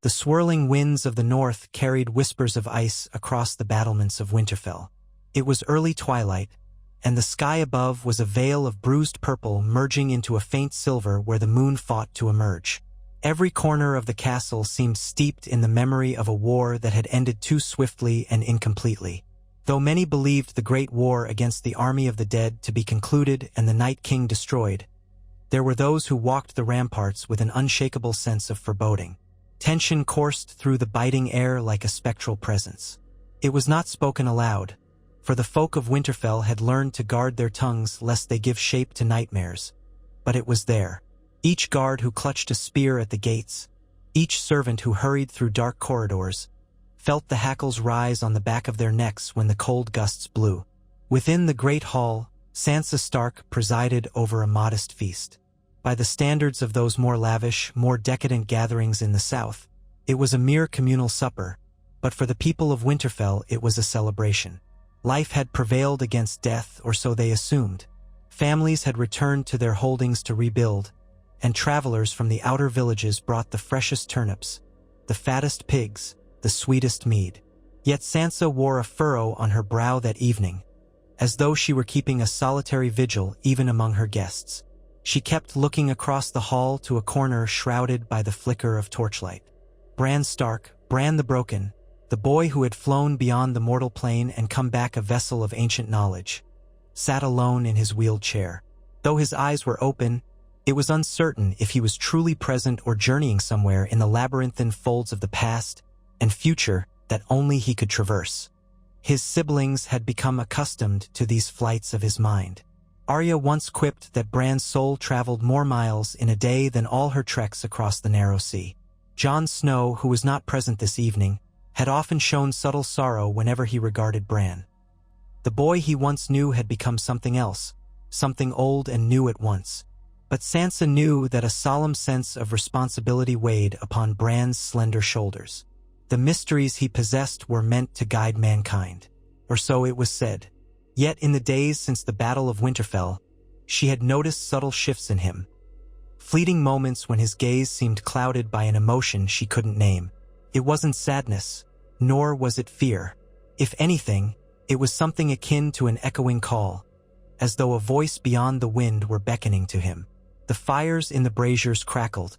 The swirling winds of the north carried whispers of ice across the battlements of Winterfell. It was early twilight, and the sky above was a veil of bruised purple merging into a faint silver where the moon fought to emerge. Every corner of the castle seemed steeped in the memory of a war that had ended too swiftly and incompletely. Though many believed the Great War against the army of the dead to be concluded and the Night King destroyed, there were those who walked the ramparts with an unshakable sense of foreboding. Tension coursed through the biting air like a spectral presence. It was not spoken aloud, for the folk of Winterfell had learned to guard their tongues lest they give shape to nightmares. But it was there. Each guard who clutched a spear at the gates, each servant who hurried through dark corridors, felt the hackles rise on the back of their necks when the cold gusts blew. Within the great hall, Sansa Stark presided over a modest feast. By the standards of those more lavish, more decadent gatherings in the south, it was a mere communal supper, but for the people of Winterfell it was a celebration. Life had prevailed against death, or so they assumed. Families had returned to their holdings to rebuild, and travelers from the outer villages brought the freshest turnips, the fattest pigs, the sweetest mead. Yet Sansa wore a furrow on her brow that evening, as though she were keeping a solitary vigil even among her guests. She kept looking across the hall to a corner shrouded by the flicker of torchlight. Bran Stark, Bran the Broken, the boy who had flown beyond the mortal plane and come back a vessel of ancient knowledge, sat alone in his wheeled chair. Though his eyes were open, it was uncertain if he was truly present or journeying somewhere in the labyrinthine folds of the past and future that only he could traverse. His siblings had become accustomed to these flights of his mind. Arya once quipped that Bran's soul traveled more miles in a day than all her treks across the narrow sea. Jon Snow, who was not present this evening, had often shown subtle sorrow whenever he regarded Bran. The boy he once knew had become something else, something old and new at once. But Sansa knew that a solemn sense of responsibility weighed upon Bran's slender shoulders. The mysteries he possessed were meant to guide mankind, or so it was said. Yet in the days since the Battle of Winterfell, she had noticed subtle shifts in him. Fleeting moments when his gaze seemed clouded by an emotion she couldn't name. It wasn't sadness, nor was it fear. If anything, it was something akin to an echoing call, as though a voice beyond the wind were beckoning to him. The fires in the braziers crackled,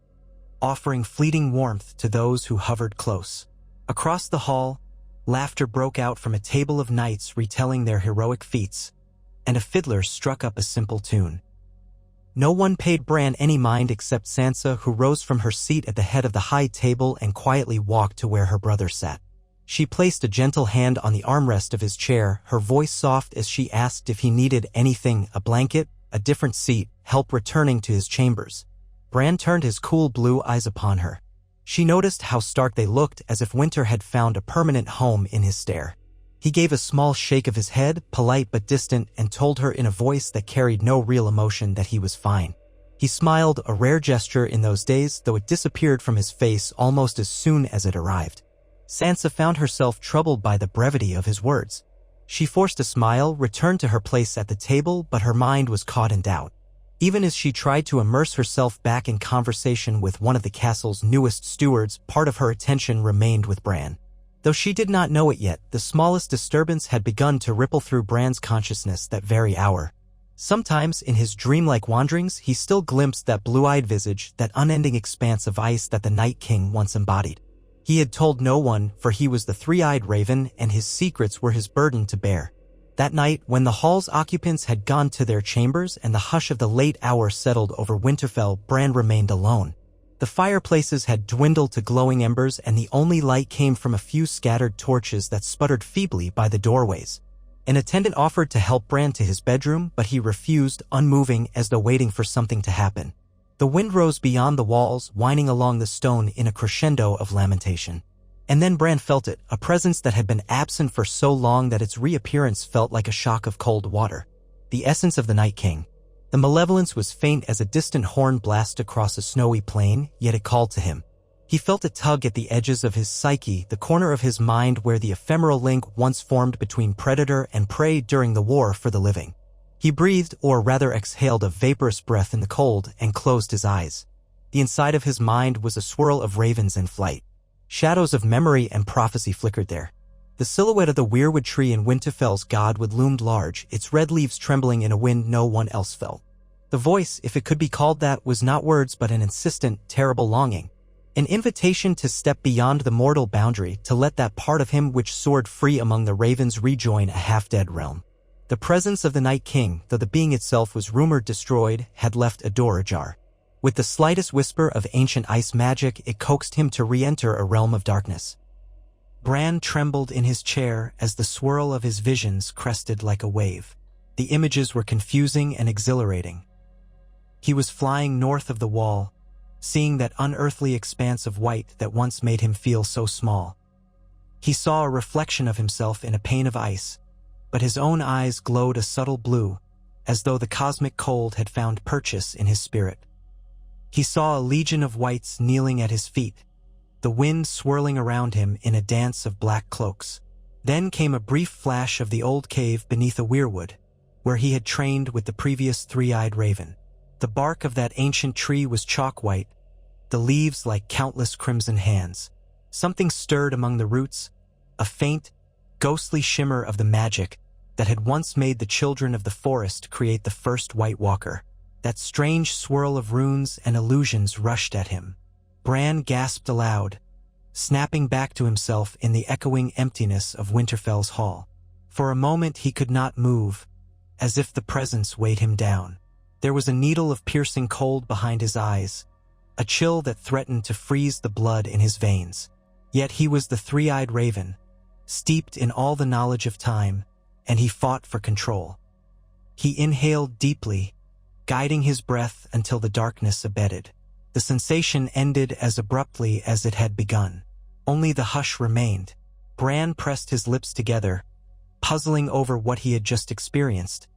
offering fleeting warmth to those who hovered close. Across the hall, laughter broke out from a table of knights retelling their heroic feats, and a fiddler struck up a simple tune. No one paid Bran any mind except Sansa, who rose from her seat at the head of the high table and quietly walked to where her brother sat. She placed a gentle hand on the armrest of his chair, her voice soft as she asked if he needed anything: a blanket, a different seat, help returning to his chambers. Bran turned his cool blue eyes upon her. She noticed how stark they looked, as if winter had found a permanent home in his stare. He gave a small shake of his head, polite but distant, and told her in a voice that carried no real emotion that he was fine. He smiled, a rare gesture in those days, though it disappeared from his face almost as soon as it arrived. Sansa found herself troubled by the brevity of his words. She forced a smile, returned to her place at the table, but her mind was caught in doubt. Even as she tried to immerse herself back in conversation with one of the castle's newest stewards, part of her attention remained with Bran. Though she did not know it yet, the smallest disturbance had begun to ripple through Bran's consciousness that very hour. Sometimes, in his dreamlike wanderings, he still glimpsed that blue-eyed visage, that unending expanse of ice that the Night King once embodied. He had told no one, for he was the three-eyed raven, and his secrets were his burden to bear. That night, when the hall's occupants had gone to their chambers and the hush of the late hour settled over Winterfell, Bran remained alone. The fireplaces had dwindled to glowing embers, and the only light came from a few scattered torches that sputtered feebly by the doorways. An attendant offered to help Bran to his bedroom, but he refused, unmoving as though waiting for something to happen. The wind rose beyond the walls, whining along the stone in a crescendo of lamentation. And then Bran felt it, a presence that had been absent for so long that its reappearance felt like a shock of cold water. The essence of the Night King. The malevolence was faint as a distant horn blast across a snowy plain, yet it called to him. He felt a tug at the edges of his psyche, the corner of his mind where the ephemeral link once formed between predator and prey during the war for the living. He breathed, or rather exhaled, a vaporous breath in the cold and closed his eyes. The inside of his mind was a swirl of ravens in flight. Shadows of memory and prophecy flickered there. The silhouette of the weirwood tree in Winterfell's godwood loomed large, its red leaves trembling in a wind no one else felt. The voice, if it could be called that, was not words but an insistent, terrible longing. An invitation to step beyond the mortal boundary, to let that part of him which soared free among the ravens rejoin a half-dead realm. The presence of the Night King, though the being itself was rumored destroyed, had left a door ajar. With the slightest whisper of ancient ice magic, it coaxed him to re-enter a realm of darkness. Bran trembled in his chair as the swirl of his visions crested like a wave. The images were confusing and exhilarating. He was flying north of the wall, seeing that unearthly expanse of white that once made him feel so small. He saw a reflection of himself in a pane of ice, but his own eyes glowed a subtle blue, as though the cosmic cold had found purchase in his spirit. He saw a legion of wights kneeling at his feet, the wind swirling around him in a dance of black cloaks. Then came a brief flash of the old cave beneath a weirwood, where he had trained with the previous three-eyed raven. The bark of that ancient tree was chalk white, the leaves like countless crimson hands. Something stirred among the roots, a faint, ghostly shimmer of the magic that had once made the children of the forest create the first White Walker. That strange swirl of runes and illusions rushed at him. Bran gasped aloud, snapping back to himself in the echoing emptiness of Winterfell's hall. For a moment he could not move, as if the presence weighed him down. There was a needle of piercing cold behind his eyes, a chill that threatened to freeze the blood in his veins. Yet he was the three-eyed raven, steeped in all the knowledge of time, and he fought for control. He inhaled deeply, guiding his breath until the darkness abated. The sensation ended as abruptly as it had begun. Only the hush remained. Bran pressed his lips together, puzzling over what he had just experienced,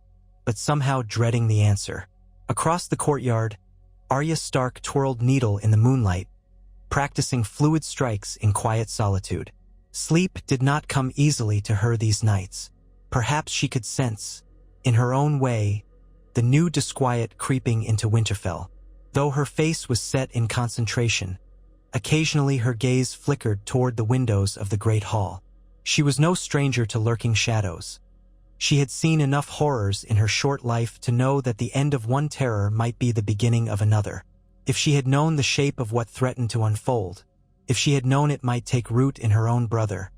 but somehow dreading the answer. Across the courtyard, Arya Stark twirled needle in the moonlight, practicing fluid strikes in quiet solitude. Sleep did not come easily to her these nights. Perhaps she could sense, in her own way, the new disquiet creeping into Winterfell. Though her face was set in concentration, occasionally her gaze flickered toward the windows of the great hall. She was no stranger to lurking shadows. She had seen enough horrors in her short life to know that the end of one terror might be the beginning of another. If she had known the shape of what threatened to unfold, if she had known it might take root in her own brother,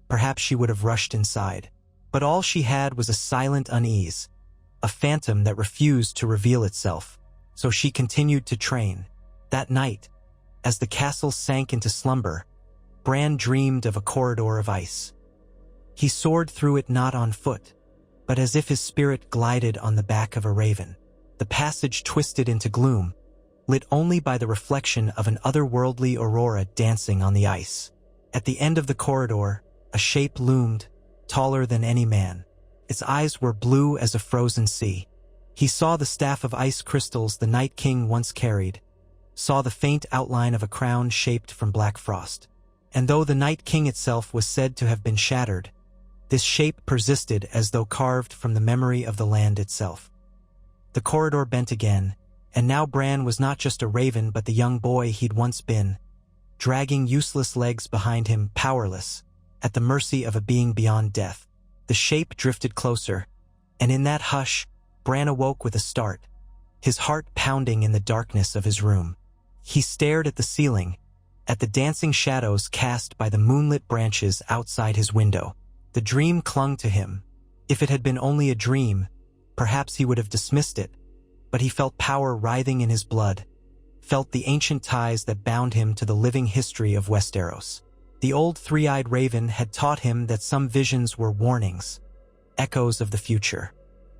perhaps she would have rushed inside. But all she had was a silent unease, a phantom that refused to reveal itself. So she continued to train. That night, as the castle sank into slumber, Bran dreamed of a corridor of ice. He soared through it not on foot, but as if his spirit glided on the back of a raven. The passage twisted into gloom, lit only by the reflection of an otherworldly aurora dancing on the ice. At the end of the corridor, a shape loomed, taller than any man. Its eyes were blue as a frozen sea. He saw the staff of ice crystals the Night King once carried, saw the faint outline of a crown shaped from black frost. And though the Night King itself was said to have been shattered, this shape persisted as though carved from the memory of the land itself. The corridor bent again, and now Bran was not just a raven but the young boy he'd once been, dragging useless legs behind him, powerless, at the mercy of a being beyond death. The shape drifted closer, and in that hush, Bran awoke with a start, his heart pounding in the darkness of his room. He stared at the ceiling, at the dancing shadows cast by the moonlit branches outside his window. The dream clung to him. If it had been only a dream, perhaps he would have dismissed it, but he felt power writhing in his blood, felt the ancient ties that bound him to the living history of Westeros. The old three-eyed raven had taught him that some visions were warnings, echoes of the future.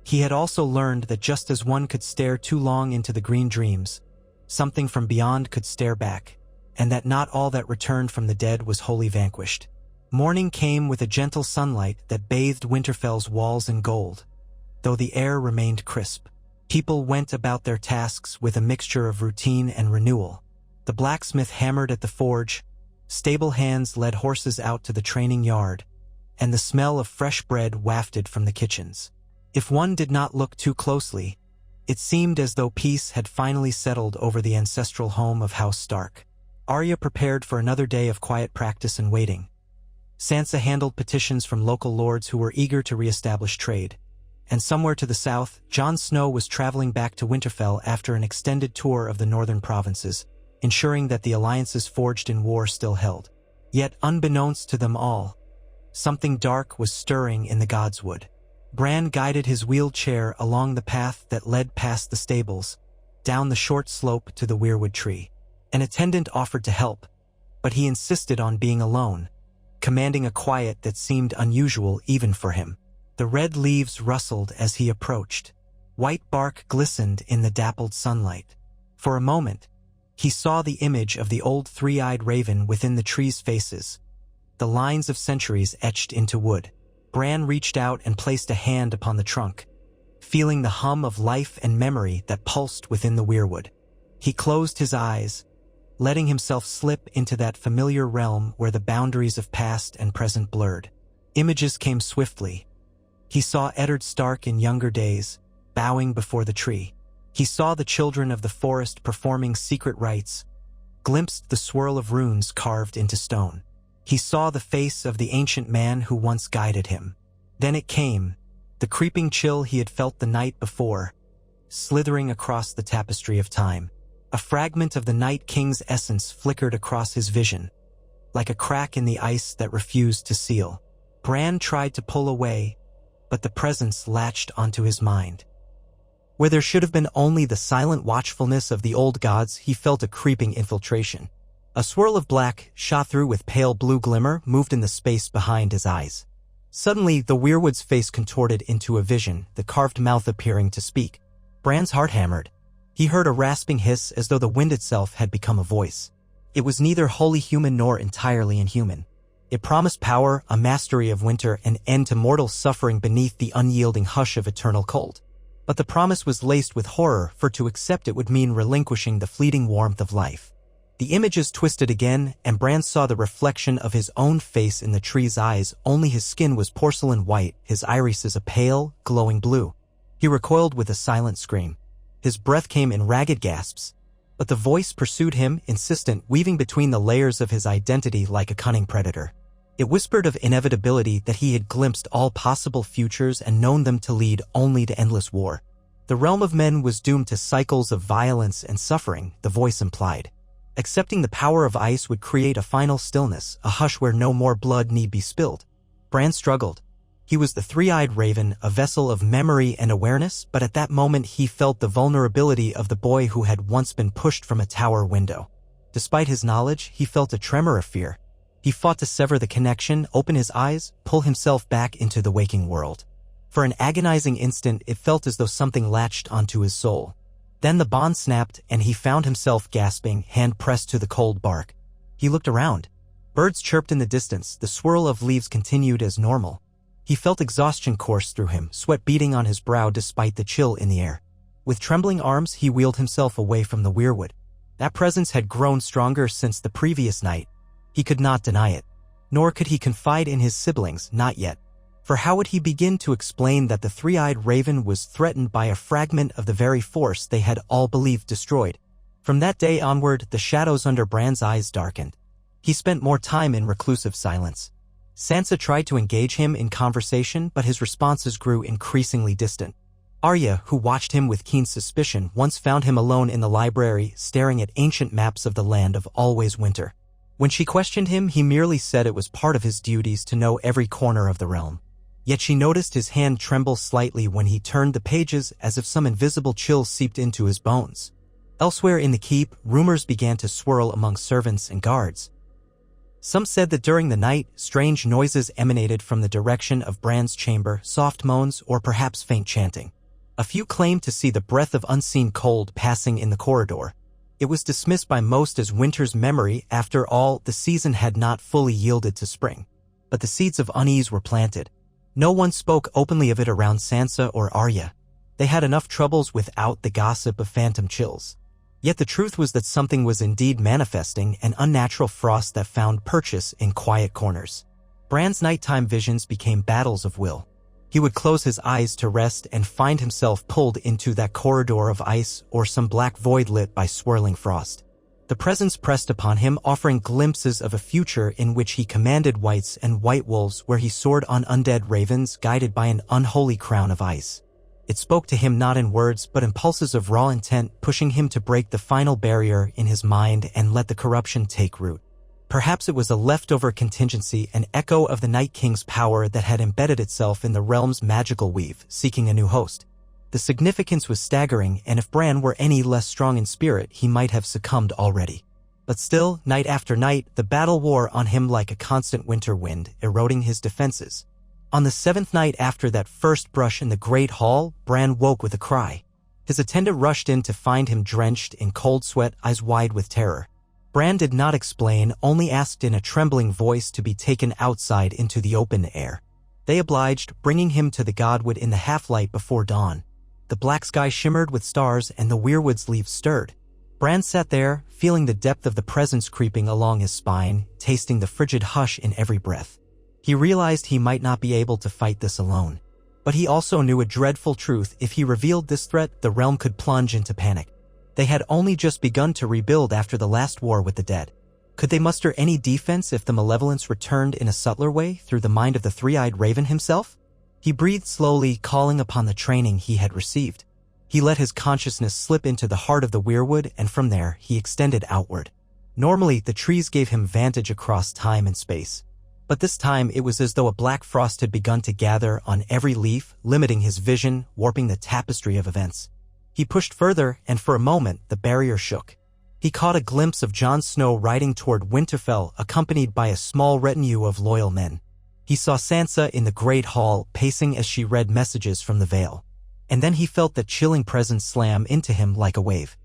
He had also learned that just as one could stare too long into the green dreams, something from beyond could stare back, and that not all that returned from the dead was wholly vanquished. Morning came with a gentle sunlight that bathed Winterfell's walls in gold, though the air remained crisp. People went about their tasks with a mixture of routine and renewal. The blacksmith hammered at the forge, stable hands led horses out to the training yard, and the smell of fresh bread wafted from the kitchens. If one did not look too closely, it seemed as though peace had finally settled over the ancestral home of House Stark. Arya prepared for another day of quiet practice and waiting. Sansa handled petitions from local lords who were eager to re-establish trade. And somewhere to the south, Jon Snow was traveling back to Winterfell after an extended tour of the northern provinces, ensuring that the alliances forged in war still held. Yet, unbeknownst to them all, something dark was stirring in the godswood. Bran guided his wheeled chair along the path that led past the stables, down the short slope to the weirwood tree. An attendant offered to help, but he insisted on being alone, commanding a quiet that seemed unusual even for him. The red leaves rustled as he approached. White bark glistened in the dappled sunlight. For a moment, he saw the image of the old three-eyed raven within the tree's faces, the lines of centuries etched into wood. Bran reached out and placed a hand upon the trunk, feeling the hum of life and memory that pulsed within the weirwood. He closed his eyes, letting himself slip into that familiar realm where the boundaries of past and present blurred. Images came swiftly. He saw Eddard Stark in younger days, bowing before the tree. He saw the children of the forest performing secret rites, glimpsed the swirl of runes carved into stone. He saw the face of the ancient man who once guided him. Then it came, the creeping chill he had felt the night before, slithering across the tapestry of time. A fragment of the Night King's essence flickered across his vision, like a crack in the ice that refused to seal. Bran tried to pull away, but the presence latched onto his mind. Where there should have been only the silent watchfulness of the old gods, he felt a creeping infiltration. A swirl of black, shot through with pale blue glimmer, moved in the space behind his eyes. Suddenly, the weirwood's face contorted into a vision, the carved mouth appearing to speak. Bran's heart hammered. He heard a rasping hiss as though the wind itself had become a voice. It was neither wholly human nor entirely inhuman. It promised power, a mastery of winter, an end to mortal suffering beneath the unyielding hush of eternal cold. But the promise was laced with horror, for to accept it would mean relinquishing the fleeting warmth of life. The images twisted again, and Bran saw the reflection of his own face in the tree's eyes, only his skin was porcelain white, his irises a pale, glowing blue. He recoiled with a silent scream. His breath came in ragged gasps, but the voice pursued him, insistent, weaving between the layers of his identity like a cunning predator. It whispered of inevitability, that he had glimpsed all possible futures and known them to lead only to endless war. The realm of men was doomed to cycles of violence and suffering, the voice implied. Accepting the power of ice would create a final stillness, a hush where no more blood need be spilled. Bran struggled. He was the three-eyed raven, a vessel of memory and awareness, but at that moment he felt the vulnerability of the boy who had once been pushed from a tower window. Despite his knowledge, he felt a tremor of fear. He fought to sever the connection, open his eyes, pull himself back into the waking world. For an agonizing instant, it felt as though something latched onto his soul. Then the bond snapped, and he found himself gasping, hand pressed to the cold bark. He looked around. Birds chirped in the distance, the swirl of leaves continued as normal. He felt exhaustion course through him, sweat beading on his brow despite the chill in the air. With trembling arms, he wheeled himself away from the weirwood. That presence had grown stronger since the previous night. He could not deny it. Nor could he confide in his siblings, not yet. For how would he begin to explain that the three-eyed raven was threatened by a fragment of the very force they had all believed destroyed? From that day onward, the shadows under Bran's eyes darkened. He spent more time in reclusive silence. Sansa tried to engage him in conversation, but his responses grew increasingly distant. Arya, who watched him with keen suspicion, once found him alone in the library, staring at ancient maps of the land of always winter. When she questioned him, he merely said it was part of his duties to know every corner of the realm. Yet she noticed his hand tremble slightly when he turned the pages, as if some invisible chill seeped into his bones. Elsewhere in the keep, rumors began to swirl among servants and guards. Some said that during the night, strange noises emanated from the direction of Bran's chamber, soft moans or perhaps faint chanting. A few claimed to see the breath of unseen cold passing in the corridor. It was dismissed by most as winter's memory. After all, the season had not fully yielded to spring. But the seeds of unease were planted. No one spoke openly of it around Sansa or Arya. They had enough troubles without the gossip of phantom chills. Yet the truth was that something was indeed manifesting, an unnatural frost that found purchase in quiet corners. Bran's nighttime visions became battles of will. He would close his eyes to rest and find himself pulled into that corridor of ice or some black void lit by swirling frost. The presence pressed upon him, offering glimpses of a future in which he commanded whites and white wolves, where he soared on undead ravens guided by an unholy crown of ice. It spoke to him not in words but in pulses of raw intent, pushing him to break the final barrier in his mind and let the corruption take root. Perhaps it was a leftover contingency, an echo of the Night King's power that had embedded itself in the realm's magical weave, seeking a new host. The significance was staggering, and if Bran were any less strong in spirit, he might have succumbed already. But still, night after night, the battle wore on him like a constant winter wind, eroding his defenses. On the 7th night after that first brush in the Great Hall, Bran woke with a cry. His attendant rushed in to find him drenched in cold sweat, eyes wide with terror. Bran did not explain, only asked in a trembling voice to be taken outside into the open air. They obliged, bringing him to the godswood in the half-light before dawn. The black sky shimmered with stars and the weirwood's leaves stirred. Bran sat there, feeling the depth of the presence creeping along his spine, tasting the frigid hush in every breath. He realized he might not be able to fight this alone. But he also knew a dreadful truth: if he revealed this threat, the realm could plunge into panic. They had only just begun to rebuild after the last war with the dead. Could they muster any defense if the malevolence returned in a subtler way through the mind of the three-eyed raven himself? He breathed slowly, calling upon the training he had received. He let his consciousness slip into the heart of the weirwood, and from there, he extended outward. Normally, the trees gave him vantage across time and space. But this time, it was as though a black frost had begun to gather on every leaf, limiting his vision, warping the tapestry of events. He pushed further, and for a moment, the barrier shook. He caught a glimpse of Jon Snow riding toward Winterfell, accompanied by a small retinue of loyal men. He saw Sansa in the Great Hall, pacing as she read messages from the Vale. And then he felt that chilling presence slam into him like a wave.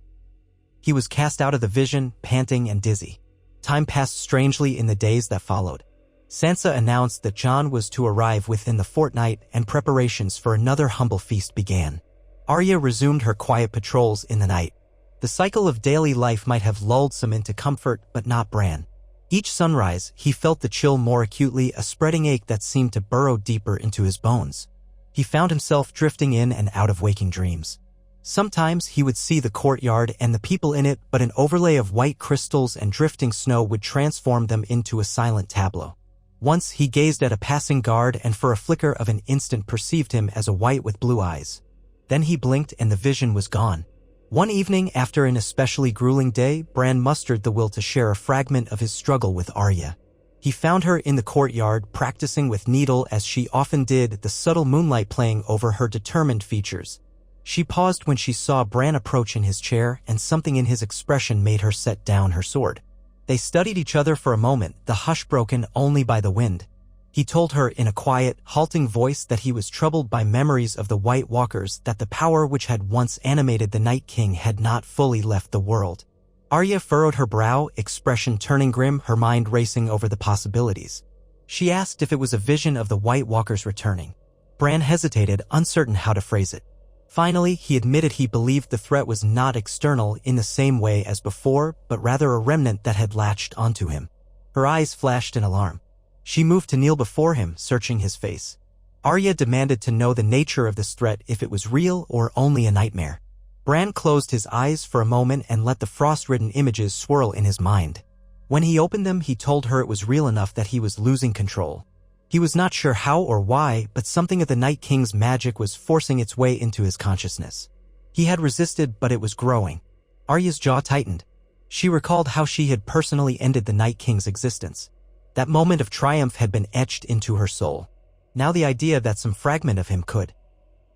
He was cast out of the vision, panting and dizzy. Time passed strangely in the days that followed. Sansa announced that Jon was to arrive within the fortnight, and preparations for another humble feast began. Arya resumed her quiet patrols in the night. The cycle of daily life might have lulled some into comfort, but not Bran. Each sunrise, he felt the chill more acutely, a spreading ache that seemed to burrow deeper into his bones. He found himself drifting in and out of waking dreams. Sometimes he would see the courtyard and the people in it, but an overlay of white crystals and drifting snow would transform them into a silent tableau. Once he gazed at a passing guard and for a flicker of an instant perceived him as a white with blue eyes. Then he blinked and the vision was gone. One evening, after an especially grueling day, Bran mustered the will to share a fragment of his struggle with Arya. He found her in the courtyard, practicing with needle as she often did, the subtle moonlight playing over her determined features. She paused when she saw Bran approach in his chair, and something in his expression made her set down her sword. They studied each other for a moment, the hush broken only by the wind. He told her in a quiet, halting voice that he was troubled by memories of the White Walkers, that the power which had once animated the Night King had not fully left the world. Arya furrowed her brow, expression turning grim, her mind racing over the possibilities. She asked if it was a vision of the White Walkers returning. Bran hesitated, uncertain how to phrase it. Finally, he admitted he believed the threat was not external in the same way as before, but rather a remnant that had latched onto him. Her eyes flashed in alarm. She moved to kneel before him, searching his face. Arya demanded to know the nature of this threat, if it was real or only a nightmare. Bran closed his eyes for a moment and let the frost-ridden images swirl in his mind. When he opened them, he told her it was real enough that he was losing control. He was not sure how or why, but something of the Night King's magic was forcing its way into his consciousness. He had resisted, but it was growing. Arya's jaw tightened. She recalled how she had personally ended the Night King's existence. That moment of triumph had been etched into her soul. Now the idea that some fragment of him could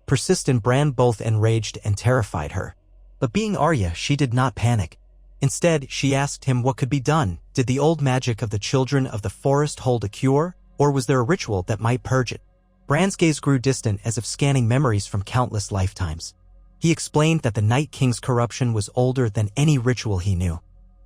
persist in Bran both enraged and terrified her. But being Arya, she did not panic. Instead, she asked him what could be done. Did the old magic of the children of the forest hold a cure, or was there a ritual that might purge it? Bran's gaze grew distant, as if scanning memories from countless lifetimes. He explained that the Night King's corruption was older than any ritual he knew.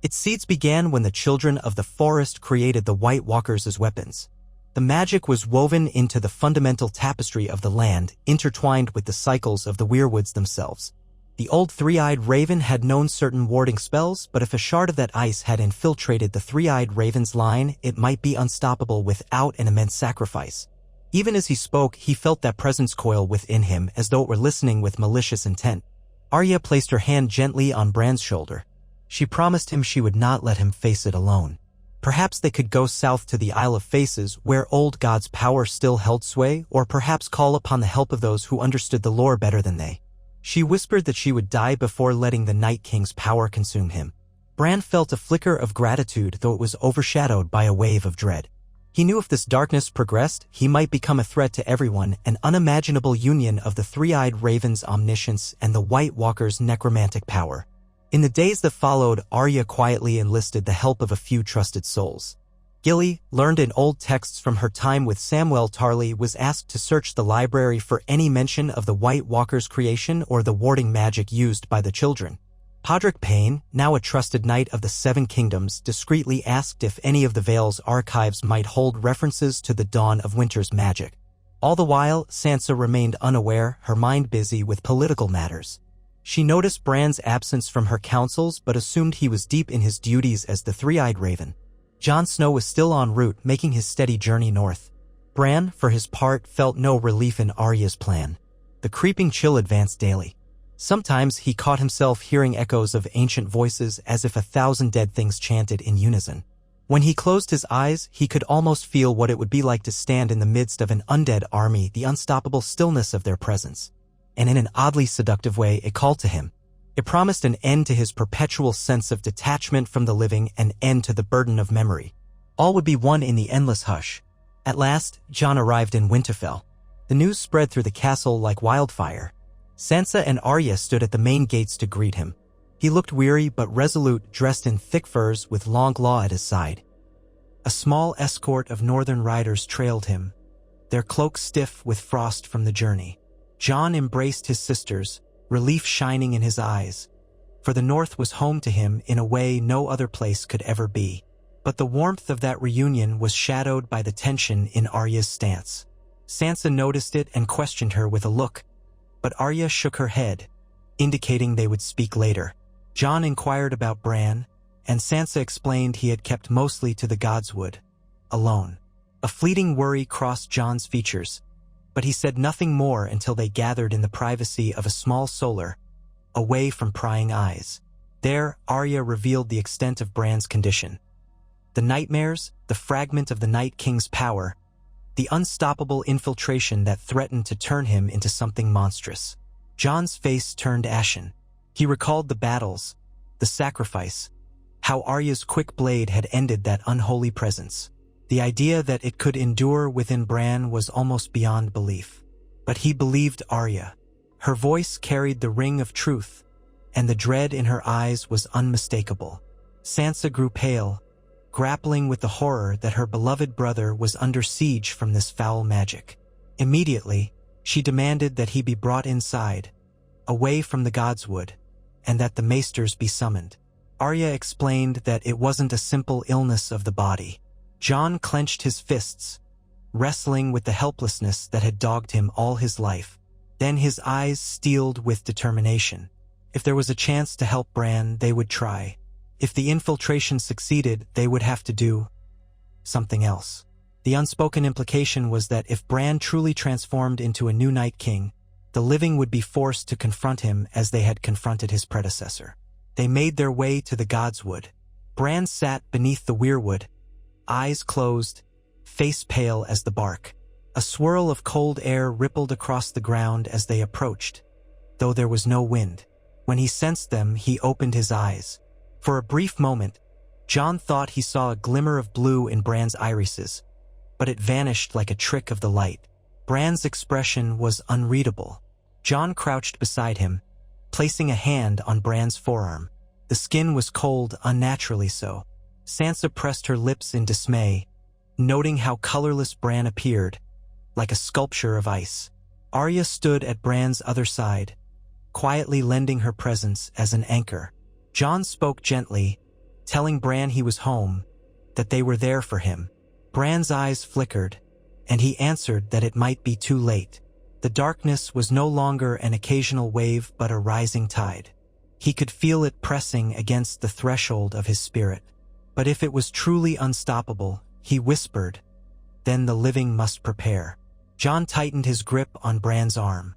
Its seeds began when the children of the forest created the White Walkers as weapons. The magic was woven into the fundamental tapestry of the land, intertwined with the cycles of the weirwoods themselves. The old three-eyed raven had known certain warding spells, but if a shard of that ice had infiltrated the three-eyed raven's line, it might be unstoppable without an immense sacrifice. Even as he spoke, he felt that presence coil within him, as though it were listening with malicious intent. Arya placed her hand gently on Bran's shoulder. She promised him she would not let him face it alone. Perhaps they could go south to the Isle of Faces, where old God's power still held sway, or perhaps call upon the help of those who understood the lore better than they. She whispered that she would die before letting the Night King's power consume him. Bran felt a flicker of gratitude, though it was overshadowed by a wave of dread. He knew if this darkness progressed, he might become a threat to everyone, an unimaginable union of the three-eyed raven's omniscience and the White Walker's necromantic power. In the days that followed, Arya quietly enlisted the help of a few trusted souls. Gilly, learned in old texts from her time with Samwell Tarly, was asked to search the library for any mention of the White Walker's creation or the warding magic used by the children. Podrick Payne, now a trusted knight of the Seven Kingdoms, discreetly asked if any of the Vale's archives might hold references to the Dawn of Winter's magic. All the while, Sansa remained unaware, her mind busy with political matters. She noticed Bran's absence from her councils but assumed he was deep in his duties as the Three-Eyed Raven. Jon Snow was still en route, making his steady journey north. Bran, for his part, felt no relief in Arya's plan. The creeping chill advanced daily. Sometimes he caught himself hearing echoes of ancient voices as if 1,000 dead things chanted in unison. When he closed his eyes, he could almost feel what it would be like to stand in the midst of an undead army, the unstoppable stillness of their presence. And in an oddly seductive way, it called to him. It promised an end to his perpetual sense of detachment from the living, an end to the burden of memory. All would be one in the endless hush. At last, Jon arrived in Winterfell. The news spread through the castle like wildfire. Sansa and Arya stood at the main gates to greet him. He looked weary but resolute, dressed in thick furs with long law at his side. A small escort of northern riders trailed him, their cloaks stiff with frost from the journey. Jon embraced his sisters, relief shining in his eyes, for the north was home to him in a way no other place could ever be. But the warmth of that reunion was shadowed by the tension in Arya's stance. Sansa noticed it and questioned her with a look, but Arya shook her head, indicating they would speak later. Jon inquired about Bran, and Sansa explained he had kept mostly to the godswood, alone. A fleeting worry crossed Jon's features, but he said nothing more until they gathered in the privacy of a small solar, away from prying eyes. There, Arya revealed the extent of Bran's condition. The nightmares, the fragment of the Night King's power, the unstoppable infiltration that threatened to turn him into something monstrous. Jon's face turned ashen. He recalled the battles, the sacrifice, how Arya's quick blade had ended that unholy presence. The idea that it could endure within Bran was almost beyond belief. But he believed Arya. Her voice carried the ring of truth, and the dread in her eyes was unmistakable. Sansa grew pale, grappling with the horror that her beloved brother was under siege from this foul magic. Immediately, she demanded that he be brought inside, away from the godswood, and that the maesters be summoned. Arya explained that it wasn't a simple illness of the body. Jon clenched his fists, wrestling with the helplessness that had dogged him all his life. Then his eyes steeled with determination. If there was a chance to help Bran, they would try. If the infiltration succeeded, they would have to do something else. The unspoken implication was that if Bran truly transformed into a new Night King, the living would be forced to confront him as they had confronted his predecessor. They made their way to the godswood. Bran sat beneath the weirwood, eyes closed, face pale as the bark. A swirl of cold air rippled across the ground as they approached, though there was no wind. When he sensed them, he opened his eyes. For a brief moment, Jon thought he saw a glimmer of blue in Bran's irises, but it vanished like a trick of the light. Bran's expression was unreadable. Jon crouched beside him, placing a hand on Bran's forearm. The skin was cold, unnaturally so. Sansa pressed her lips in dismay, noting how colorless Bran appeared, like a sculpture of ice. Arya stood at Bran's other side, quietly lending her presence as an anchor. Jon spoke gently, telling Bran he was home, that they were there for him. Bran's eyes flickered, and he answered that it might be too late. The darkness was no longer an occasional wave but a rising tide. He could feel it pressing against the threshold of his spirit. But if it was truly unstoppable, he whispered, then the living must prepare. Jon tightened his grip on Bran's arm.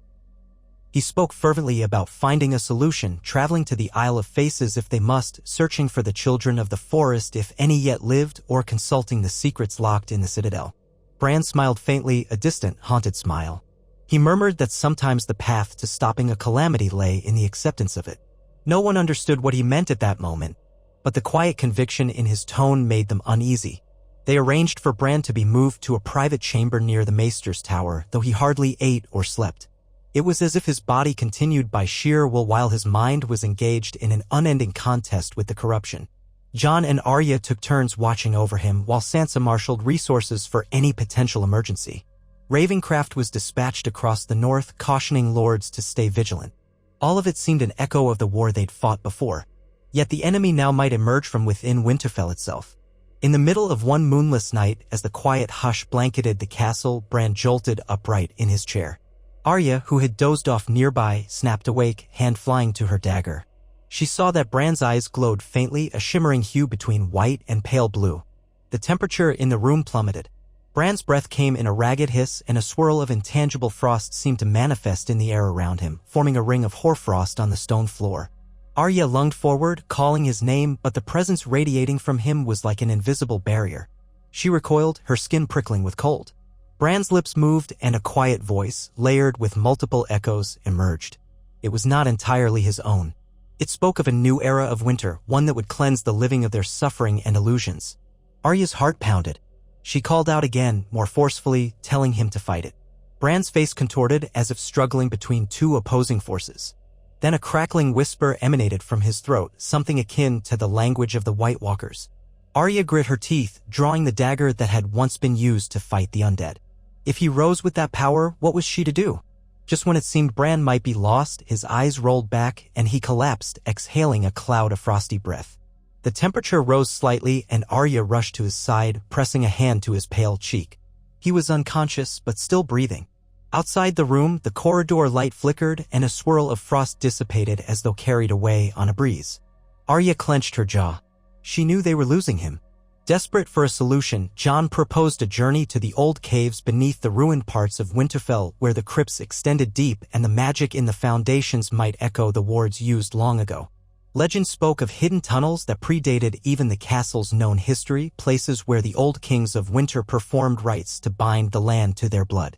He spoke fervently about finding a solution, traveling to the Isle of Faces if they must, searching for the children of the forest if any yet lived, or consulting the secrets locked in the citadel. Bran smiled faintly, a distant, haunted smile. He murmured that sometimes the path to stopping a calamity lay in the acceptance of it. No one understood what he meant at that moment, but the quiet conviction in his tone made them uneasy. They arranged for Bran to be moved to a private chamber near the maester's tower, though he hardly ate or slept. It was as if his body continued by sheer will while his mind was engaged in an unending contest with the corruption. Jon and Arya took turns watching over him while Sansa marshaled resources for any potential emergency. Ravenscraft was dispatched across the north, cautioning lords to stay vigilant. All of it seemed an echo of the war they'd fought before. Yet the enemy now might emerge from within Winterfell itself. In the middle of one moonless night, as the quiet hush blanketed the castle, Bran jolted upright in his chair. Arya, who had dozed off nearby, snapped awake, hand flying to her dagger. She saw that Bran's eyes glowed faintly, a shimmering hue between white and pale blue. The temperature in the room plummeted. Bran's breath came in a ragged hiss, and a swirl of intangible frost seemed to manifest in the air around him, forming a ring of hoarfrost on the stone floor. Arya lunged forward, calling his name, but the presence radiating from him was like an invisible barrier. She recoiled, her skin prickling with cold. Bran's lips moved, and a quiet voice, layered with multiple echoes, emerged. It was not entirely his own. It spoke of a new era of winter, one that would cleanse the living of their suffering and illusions. Arya's heart pounded. She called out again, more forcefully, telling him to fight it. Bran's face contorted as if struggling between two opposing forces. Then a crackling whisper emanated from his throat, something akin to the language of the White Walkers. Arya grit her teeth, drawing the dagger that had once been used to fight the undead. If he rose with that power, what was she to do? Just when it seemed Bran might be lost, his eyes rolled back, and he collapsed, exhaling a cloud of frosty breath. The temperature rose slightly, and Arya rushed to his side, pressing a hand to his pale cheek. He was unconscious, but still breathing. Outside the room, the corridor light flickered, and a swirl of frost dissipated as though carried away on a breeze. Arya clenched her jaw. She knew they were losing him. Desperate for a solution, Jon proposed a journey to the old caves beneath the ruined parts of Winterfell, where the crypts extended deep and the magic in the foundations might echo the wards used long ago. Legend spoke of hidden tunnels that predated even the castle's known history, places where the old kings of winter performed rites to bind the land to their blood.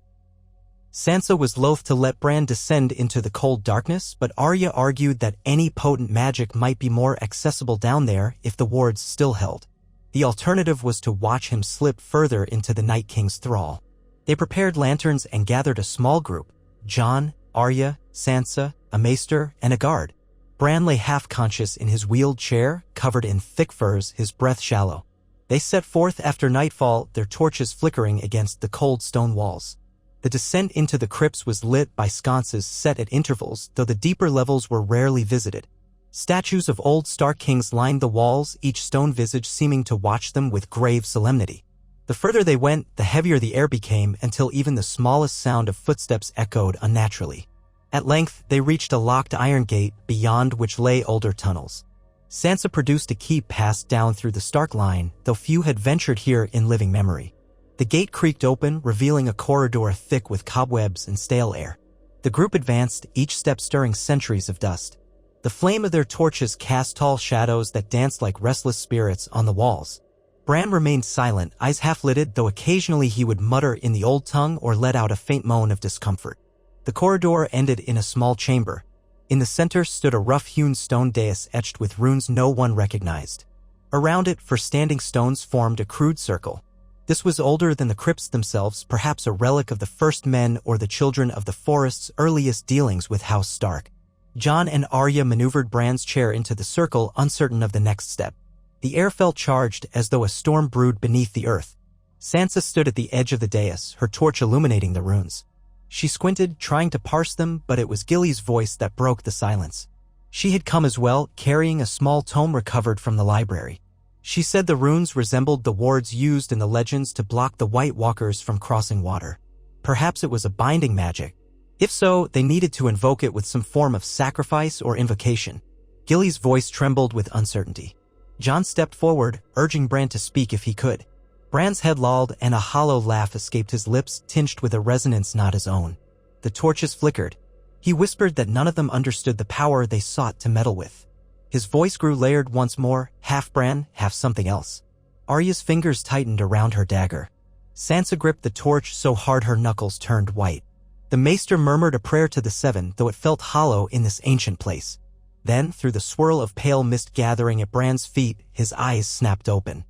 Sansa was loath to let Bran descend into the cold darkness, but Arya argued that any potent magic might be more accessible down there if the wards still held. The alternative was to watch him slip further into the Night King's thrall. They prepared lanterns and gathered a small group: Jon, Arya, Sansa, a maester, and a guard. Bran lay half-conscious in his wheeled chair, covered in thick furs, his breath shallow. They set forth after nightfall, their torches flickering against the cold stone walls. The descent into the crypts was lit by sconces set at intervals, though the deeper levels were rarely visited. Statues of old Stark kings lined the walls, each stone visage seeming to watch them with grave solemnity. The further they went, the heavier the air became, until even the smallest sound of footsteps echoed unnaturally. At length, they reached a locked iron gate, beyond which lay older tunnels. Sansa produced a key passed down through the Stark line, though few had ventured here in living memory. The gate creaked open, revealing a corridor thick with cobwebs and stale air. The group advanced, each step stirring centuries of dust. The flame of their torches cast tall shadows that danced like restless spirits on the walls. Bran remained silent, eyes half-lidded, though occasionally he would mutter in the old tongue or let out a faint moan of discomfort. The corridor ended in a small chamber. In the center stood a rough-hewn stone dais etched with runes no one recognized. Around it, for standing stones formed a crude circle. This was older than the crypts themselves, perhaps a relic of the first men or the children of the forest's earliest dealings with House Stark. Jon and Arya maneuvered Bran's chair into the circle, uncertain of the next step. The air felt charged, as though a storm brewed beneath the earth. Sansa stood at the edge of the dais, her torch illuminating the runes. She squinted, trying to parse them, but it was Gilly's voice that broke the silence. She had come as well, carrying a small tome recovered from the library. She said the runes resembled the wards used in the legends to block the White Walkers from crossing water. Perhaps it was a binding magic. If so, they needed to invoke it with some form of sacrifice or invocation. Gilly's voice trembled with uncertainty. Jon stepped forward, urging Bran to speak if he could. Bran's head lolled, and a hollow laugh escaped his lips, tinged with a resonance not his own. The torches flickered. He whispered that none of them understood the power they sought to meddle with. His voice grew layered once more, half Bran, half something else. Arya's fingers tightened around her dagger. Sansa gripped the torch so hard her knuckles turned white. The maester murmured a prayer to the Seven, though it felt hollow in this ancient place. Then, through the swirl of pale mist gathering at Bran's feet, his eyes snapped open.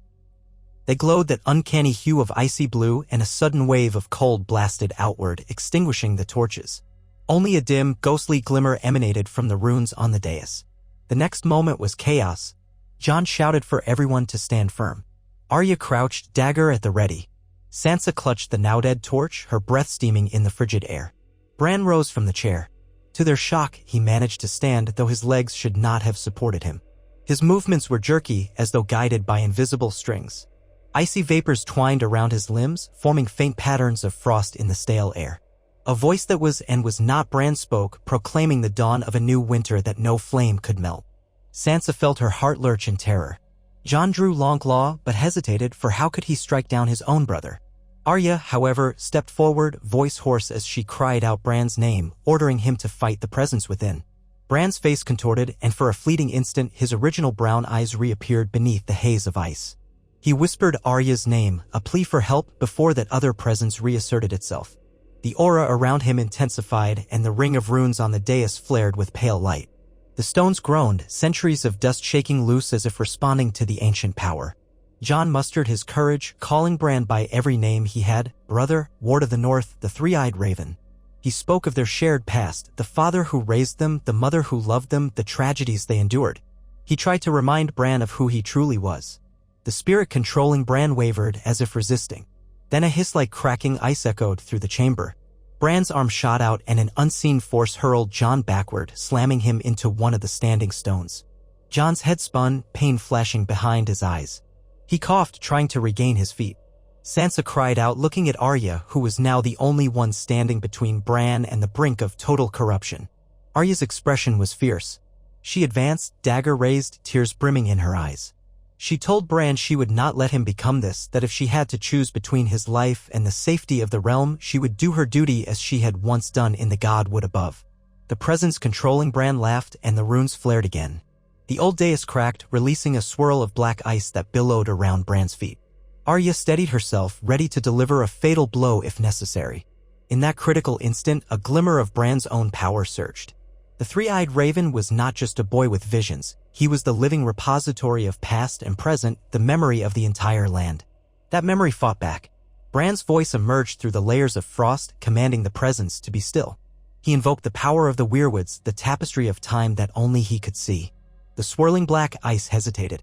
They glowed that uncanny hue of icy blue, and a sudden wave of cold blasted outward, extinguishing the torches. Only a dim, ghostly glimmer emanated from the runes on the dais. The next moment was chaos. Jon shouted for everyone to stand firm. Arya crouched, dagger at the ready. Sansa clutched the now-dead torch, her breath steaming in the frigid air. Bran rose from the chair. To their shock, he managed to stand, though his legs should not have supported him. His movements were jerky, as though guided by invisible strings. Icy vapors twined around his limbs, forming faint patterns of frost in the stale air. A voice that was and was not Bran spoke, proclaiming the dawn of a new winter that no flame could melt. Sansa felt her heart lurch in terror. Jon drew long claw, but hesitated, for how could he strike down his own brother? Arya, however, stepped forward, voice hoarse as she cried out Bran's name, ordering him to fight the presence within. Bran's face contorted, and for a fleeting instant his original brown eyes reappeared beneath the haze of ice. He whispered Arya's name, a plea for help, before that other presence reasserted itself. The aura around him intensified, and the ring of runes on the dais flared with pale light. The stones groaned, centuries of dust shaking loose as if responding to the ancient power. Jon mustered his courage, calling Bran by every name he had: brother, ward of the north, the three-eyed raven. He spoke of their shared past, the father who raised them, the mother who loved them, the tragedies they endured. He tried to remind Bran of who he truly was. The spirit controlling Bran wavered, as if resisting. Then a hiss like cracking ice echoed through the chamber. Bran's arm shot out, and an unseen force hurled Jon backward, slamming him into one of the standing stones. Jon's head spun, pain flashing behind his eyes. He coughed, trying to regain his feet. Sansa cried out, looking at Arya, who was now the only one standing between Bran and the brink of total corruption. Arya's expression was fierce. She advanced, dagger raised, tears brimming in her eyes. She told Bran she would not let him become this, that if she had to choose between his life and the safety of the realm, she would do her duty as she had once done in the godswood above. The presence controlling Bran laughed, and the runes flared again. The old dais cracked, releasing a swirl of black ice that billowed around Bran's feet. Arya steadied herself, ready to deliver a fatal blow if necessary. In that critical instant, a glimmer of Bran's own power surged. The three-eyed raven was not just a boy with visions. He was the living repository of past and present, the memory of the entire land. That memory fought back. Bran's voice emerged through the layers of frost, commanding the presence to be still. He invoked the power of the weirwoods, the tapestry of time that only he could see. The swirling black ice hesitated.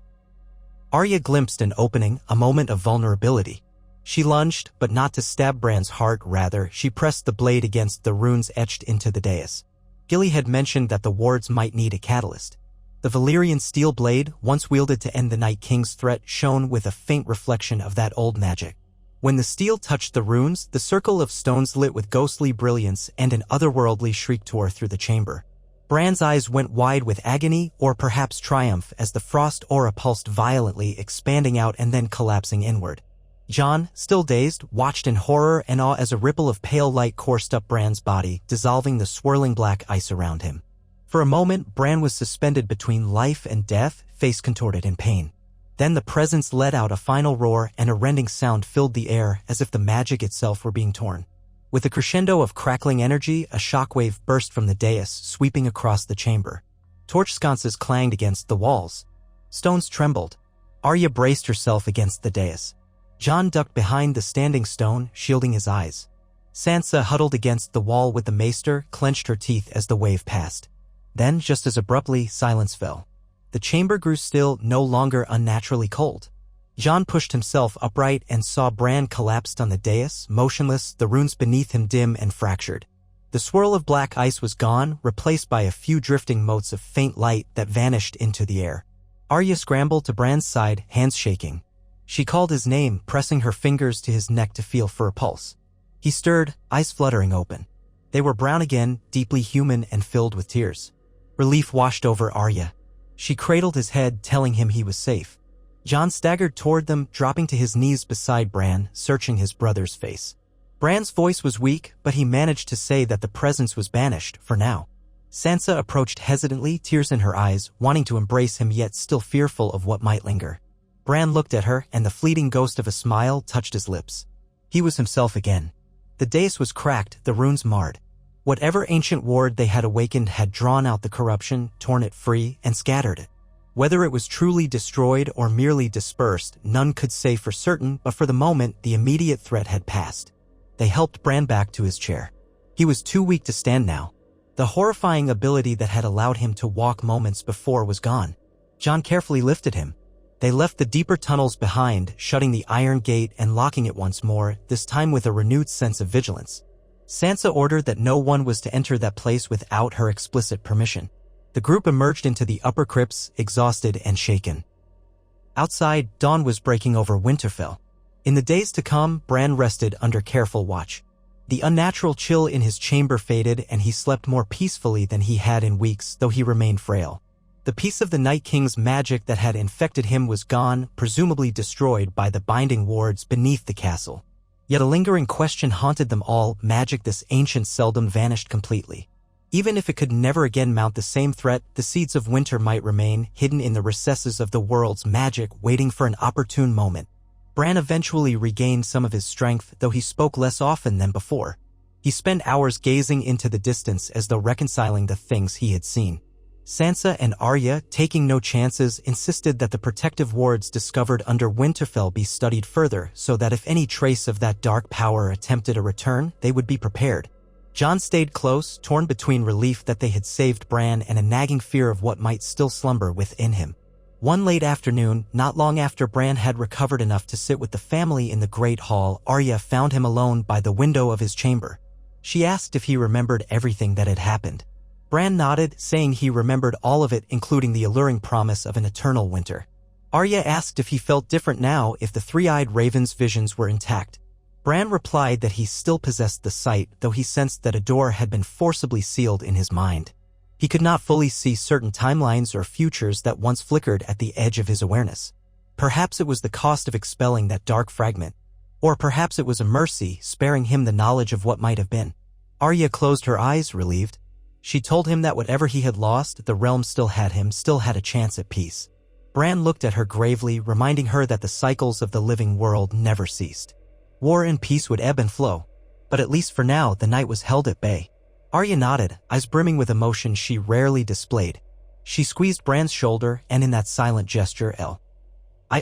Arya glimpsed an opening, a moment of vulnerability. She lunged, but not to stab Bran's heart, rather, she pressed the blade against the runes etched into the dais. Gilly had mentioned that the wards might need a catalyst. The Valyrian steel blade, once wielded to end the Night King's threat, shone with a faint reflection of that old magic. When the steel touched the runes, the circle of stones lit with ghostly brilliance, and an otherworldly shriek tore through the chamber. Bran's eyes went wide with agony, or perhaps triumph, as the frost aura pulsed violently, expanding out and then collapsing inward. Jon, still dazed, watched in horror and awe as a ripple of pale light coursed up Bran's body, dissolving the swirling black ice around him. For a moment, Bran was suspended between life and death, face contorted in pain. Then the presence let out a final roar, and a rending sound filled the air, as if the magic itself were being torn. With a crescendo of crackling energy, a shockwave burst from the dais, sweeping across the chamber. Torch sconces clanged against the walls. Stones trembled. Arya braced herself against the dais. Jon ducked behind the standing stone, shielding his eyes. Sansa huddled against the wall with the maester, clenched her teeth as the wave passed. Then, just as abruptly, silence fell. The chamber grew still, no longer unnaturally cold. Jon pushed himself upright and saw Bran collapsed on the dais, motionless, the runes beneath him dim and fractured. The swirl of black ice was gone, replaced by a few drifting motes of faint light that vanished into the air. Arya scrambled to Bran's side, hands shaking. She called his name, pressing her fingers to his neck to feel for a pulse. He stirred, eyes fluttering open. They were brown again, deeply human and filled with tears. Relief washed over Arya. She cradled his head, telling him he was safe. Jon staggered toward them, dropping to his knees beside Bran, searching his brother's face. Bran's voice was weak, but he managed to say that the presence was banished, for now. Sansa approached hesitantly, tears in her eyes, wanting to embrace him yet still fearful of what might linger. Bran looked at her, and the fleeting ghost of a smile touched his lips. He was himself again. The dais was cracked, the runes marred. Whatever ancient ward they had awakened had drawn out the corruption, torn it free, and scattered it. Whether it was truly destroyed or merely dispersed, none could say for certain, but for the moment, the immediate threat had passed. They helped Bran back to his chair. He was too weak to stand now. The horrifying ability that had allowed him to walk moments before was gone. Jon carefully lifted him. They left the deeper tunnels behind, shutting the iron gate and locking it once more, this time with a renewed sense of vigilance. Sansa ordered that no one was to enter that place without her explicit permission. The group emerged into the upper crypts, exhausted and shaken. Outside, dawn was breaking over Winterfell. In the days to come, Bran rested under careful watch. The unnatural chill in his chamber faded, and he slept more peacefully than he had in weeks, though he remained frail. The piece of the Night King's magic that had infected him was gone, presumably destroyed by the binding wards beneath the castle. Yet a lingering question haunted them all: magic this ancient seldom vanished completely. Even if it could never again mount the same threat, the seeds of winter might remain, hidden in the recesses of the world's magic, waiting for an opportune moment. Bran eventually regained some of his strength, though he spoke less often than before. He spent hours gazing into the distance as though reconciling the things he had seen. Sansa and Arya, taking no chances, insisted that the protective wards discovered under Winterfell be studied further so that if any trace of that dark power attempted a return, they would be prepared. Jon stayed close, torn between relief that they had saved Bran and a nagging fear of what might still slumber within him. One late afternoon, not long after Bran had recovered enough to sit with the family in the Great Hall, Arya found him alone by the window of his chamber. She asked if he remembered everything that had happened. Bran nodded, saying he remembered all of it, including the alluring promise of an eternal winter. Arya asked if he felt different now, if the three-eyed raven's visions were intact. Bran replied that he still possessed the sight, though he sensed that a door had been forcibly sealed in his mind. He could not fully see certain timelines or futures that once flickered at the edge of his awareness. Perhaps it was the cost of expelling that dark fragment. Or perhaps it was a mercy, sparing him the knowledge of what might have been. Arya closed her eyes, relieved. She told him that whatever he had lost, the realm still had him, still had a chance at peace. Bran looked at her gravely, reminding her that the cycles of the living world never ceased. War and peace would ebb and flow. But at least for now, the night was held at bay. Arya nodded, eyes brimming with emotion she rarely displayed. She squeezed Bran's shoulder, and in that silent gesture,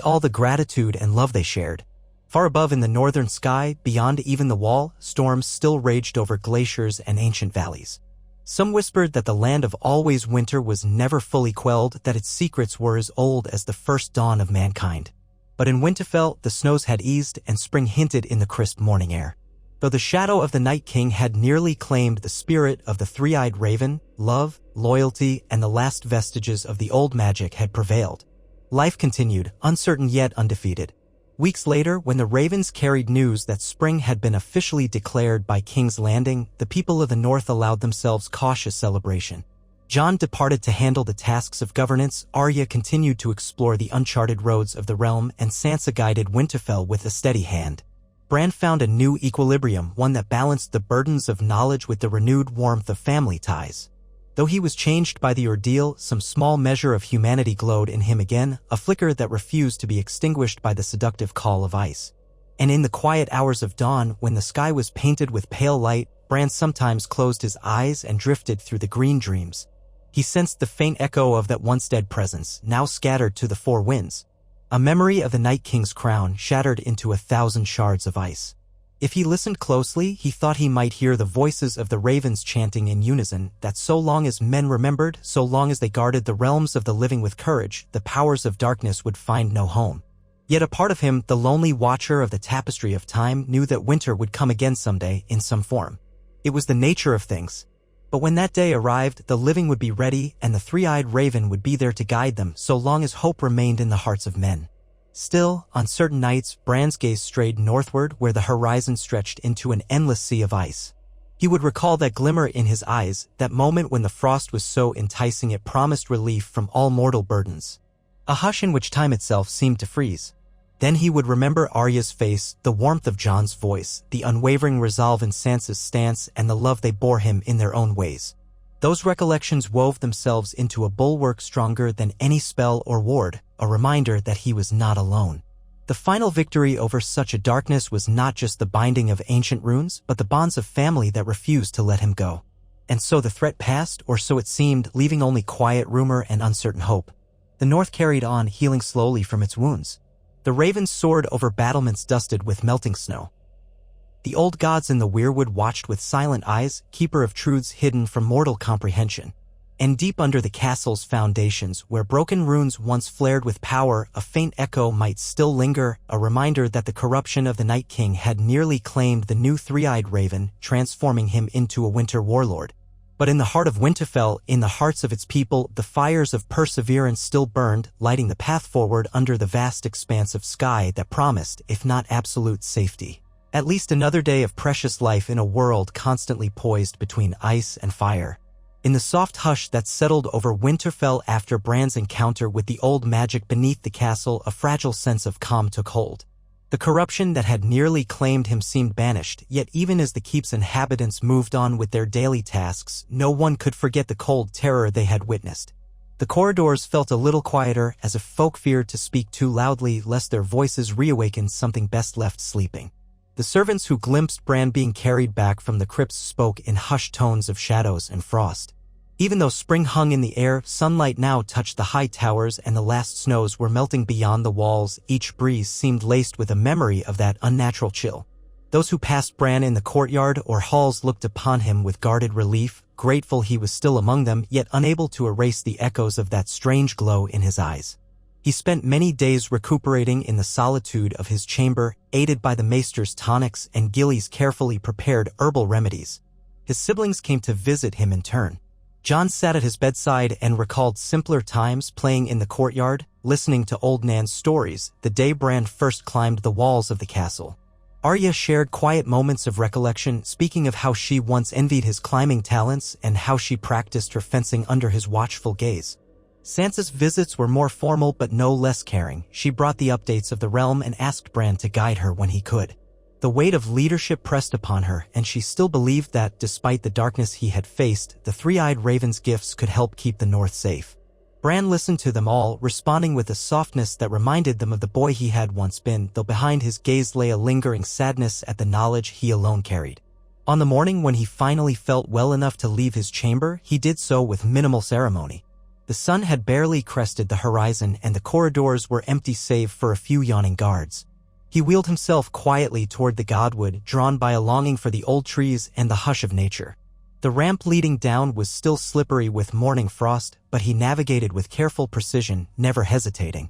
all the gratitude and love they shared. Far above in the northern sky, beyond even the wall, storms still raged over glaciers and ancient valleys. Some whispered that the land of always winter was never fully quelled, that its secrets were as old as the first dawn of mankind. But in Winterfell, the snows had eased, and spring hinted in the crisp morning air. Though the shadow of the Night King had nearly claimed the spirit of the three-eyed raven, love, loyalty, and the last vestiges of the old magic had prevailed. Life continued, uncertain yet undefeated. Weeks later, when the ravens carried news that spring had been officially declared by King's Landing, the people of the north allowed themselves cautious celebration. Jon departed to handle the tasks of governance, Arya continued to explore the uncharted roads of the realm, and Sansa guided Winterfell with a steady hand. Bran found a new equilibrium, one that balanced the burdens of knowledge with the renewed warmth of family ties. Though he was changed by the ordeal, some small measure of humanity glowed in him again, a flicker that refused to be extinguished by the seductive call of ice. And in the quiet hours of dawn, when the sky was painted with pale light, Bran sometimes closed his eyes and drifted through the green dreams. He sensed the faint echo of that once dead presence, now scattered to the four winds. A memory of the Night King's crown shattered into 1,000 shards of ice. If he listened closely, he thought he might hear the voices of the ravens chanting in unison that so long as men remembered, so long as they guarded the realms of the living with courage, the powers of darkness would find no home. Yet a part of him, the lonely watcher of the tapestry of time, knew that winter would come again someday, in some form. It was the nature of things. But when that day arrived, the living would be ready, and the three-eyed raven would be there to guide them so long as hope remained in the hearts of men. Still, on certain nights, Bran's gaze strayed northward where the horizon stretched into an endless sea of ice. He would recall that glimmer in his eyes, that moment when the frost was so enticing it promised relief from all mortal burdens. A hush in which time itself seemed to freeze. Then he would remember Arya's face, the warmth of Jon's voice, the unwavering resolve in Sansa's stance, and the love they bore him in their own ways. Those recollections wove themselves into a bulwark stronger than any spell or ward, a reminder that he was not alone. The final victory over such a darkness was not just the binding of ancient runes, but the bonds of family that refused to let him go. And so the threat passed, or so it seemed, leaving only quiet rumor and uncertain hope. The North carried on, healing slowly from its wounds. The ravens soared over battlements dusted with melting snow. The old gods in the weirwood watched with silent eyes, keeper of truths hidden from mortal comprehension. And deep under the castle's foundations, where broken runes once flared with power, a faint echo might still linger, a reminder that the corruption of the Night King had nearly claimed the new three-eyed raven, transforming him into a winter warlord. But in the heart of Winterfell, in the hearts of its people, the fires of perseverance still burned, lighting the path forward under the vast expanse of sky that promised, if not absolute safety, at least another day of precious life in a world constantly poised between ice and fire. In the soft hush that settled over Winterfell after Bran's encounter with the old magic beneath the castle, a fragile sense of calm took hold. The corruption that had nearly claimed him seemed banished, yet even as the keep's inhabitants moved on with their daily tasks, no one could forget the cold terror they had witnessed. The corridors felt a little quieter, as if folk feared to speak too loudly lest their voices reawakened something best left sleeping. The servants who glimpsed Bran being carried back from the crypts spoke in hushed tones of shadows and frost. Even though spring hung in the air, sunlight now touched the high towers and the last snows were melting beyond the walls. Each breeze seemed laced with a memory of that unnatural chill. Those who passed Bran in the courtyard or halls looked upon him with guarded relief, grateful he was still among them, yet unable to erase the echoes of that strange glow in his eyes. He spent many days recuperating in the solitude of his chamber, aided by the maester's tonics and Gilly's carefully prepared herbal remedies. His siblings came to visit him in turn. Jon sat at his bedside and recalled simpler times, playing in the courtyard, listening to old Nan's stories, the day Bran first climbed the walls of the castle. Arya shared quiet moments of recollection, speaking of how she once envied his climbing talents and how she practiced her fencing under his watchful gaze. Sansa's visits were more formal but no less caring. She brought the updates of the realm and asked Bran to guide her when he could. The weight of leadership pressed upon her, and she still believed that, despite the darkness he had faced, the three-eyed raven's gifts could help keep the North safe. Bran listened to them all, responding with a softness that reminded them of the boy he had once been, though behind his gaze lay a lingering sadness at the knowledge he alone carried. On the morning when he finally felt well enough to leave his chamber, he did so with minimal ceremony. The sun had barely crested the horizon and the corridors were empty save for a few yawning guards. He wheeled himself quietly toward the godwood, drawn by a longing for the old trees and the hush of nature. The ramp leading down was still slippery with morning frost, but he navigated with careful precision, never hesitating.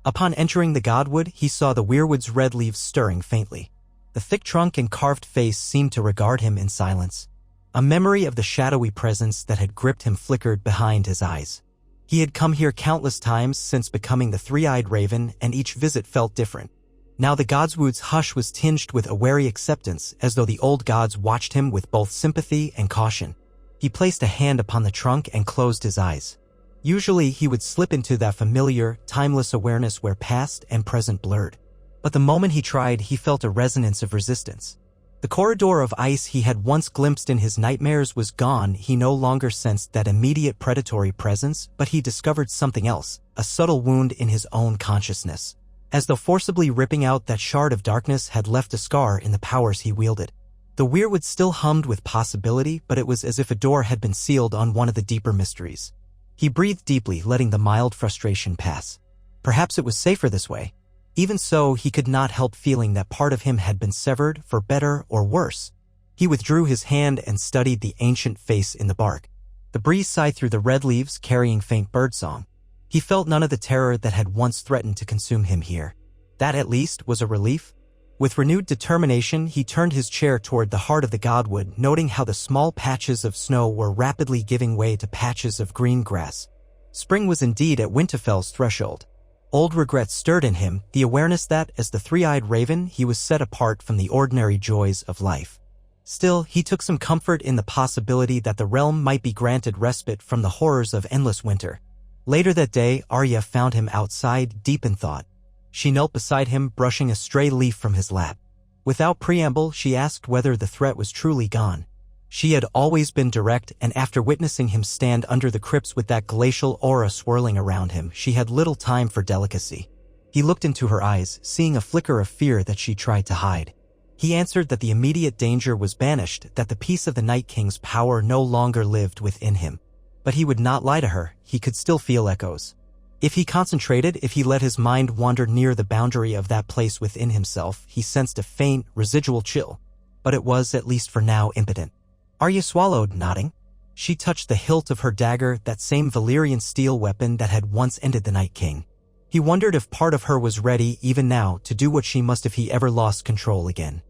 Upon entering the godwood, he saw the weirwood's red leaves stirring faintly. The thick trunk and carved face seemed to regard him in silence. A memory of the shadowy presence that had gripped him flickered behind his eyes. He had come here countless times since becoming the three-eyed raven, and each visit felt different. Now the godswood's hush was tinged with a wary acceptance, as though the old gods watched him with both sympathy and caution. He placed a hand upon the trunk and closed his eyes. Usually he would slip into that familiar, timeless awareness where past and present blurred. But the moment he tried, he felt a resonance of resistance. The corridor of ice he had once glimpsed in his nightmares was gone. He no longer sensed that immediate predatory presence, but he discovered something else, a subtle wound in his own consciousness. As though forcibly ripping out that shard of darkness had left a scar in the powers he wielded. The weirwood still hummed with possibility, but it was as if a door had been sealed on one of the deeper mysteries. He breathed deeply, letting the mild frustration pass. Perhaps it was safer this way. Even so, he could not help feeling that part of him had been severed, for better or worse. He withdrew his hand and studied the ancient face in the bark. The breeze sighed through the red leaves, carrying faint birdsong. He felt none of the terror that had once threatened to consume him here. That, at least, was a relief. With renewed determination, he turned his chair toward the heart of the godwood, noting how the small patches of snow were rapidly giving way to patches of green grass. Spring was indeed at Winterfell's threshold. Old regret stirred in him, the awareness that, as the three-eyed raven, he was set apart from the ordinary joys of life. Still, he took some comfort in the possibility that the realm might be granted respite from the horrors of endless winter. Later that day, Arya found him outside, deep in thought. She knelt beside him, brushing a stray leaf from his lap. Without preamble, she asked whether the threat was truly gone. She had always been direct, and after witnessing him stand under the crypts with that glacial aura swirling around him, she had little time for delicacy. He looked into her eyes, seeing a flicker of fear that she tried to hide. He answered that the immediate danger was banished, that the peace of the Night King's power no longer lived within him. But he would not lie to her, he could still feel echoes. If he concentrated, if he let his mind wander near the boundary of that place within himself, he sensed a faint, residual chill. But it was, at least for now, impotent. Arya swallowed, nodding. She touched the hilt of her dagger, that same Valyrian steel weapon that had once ended the Night King. He wondered if part of her was ready, even now, to do what she must if he ever lost control again.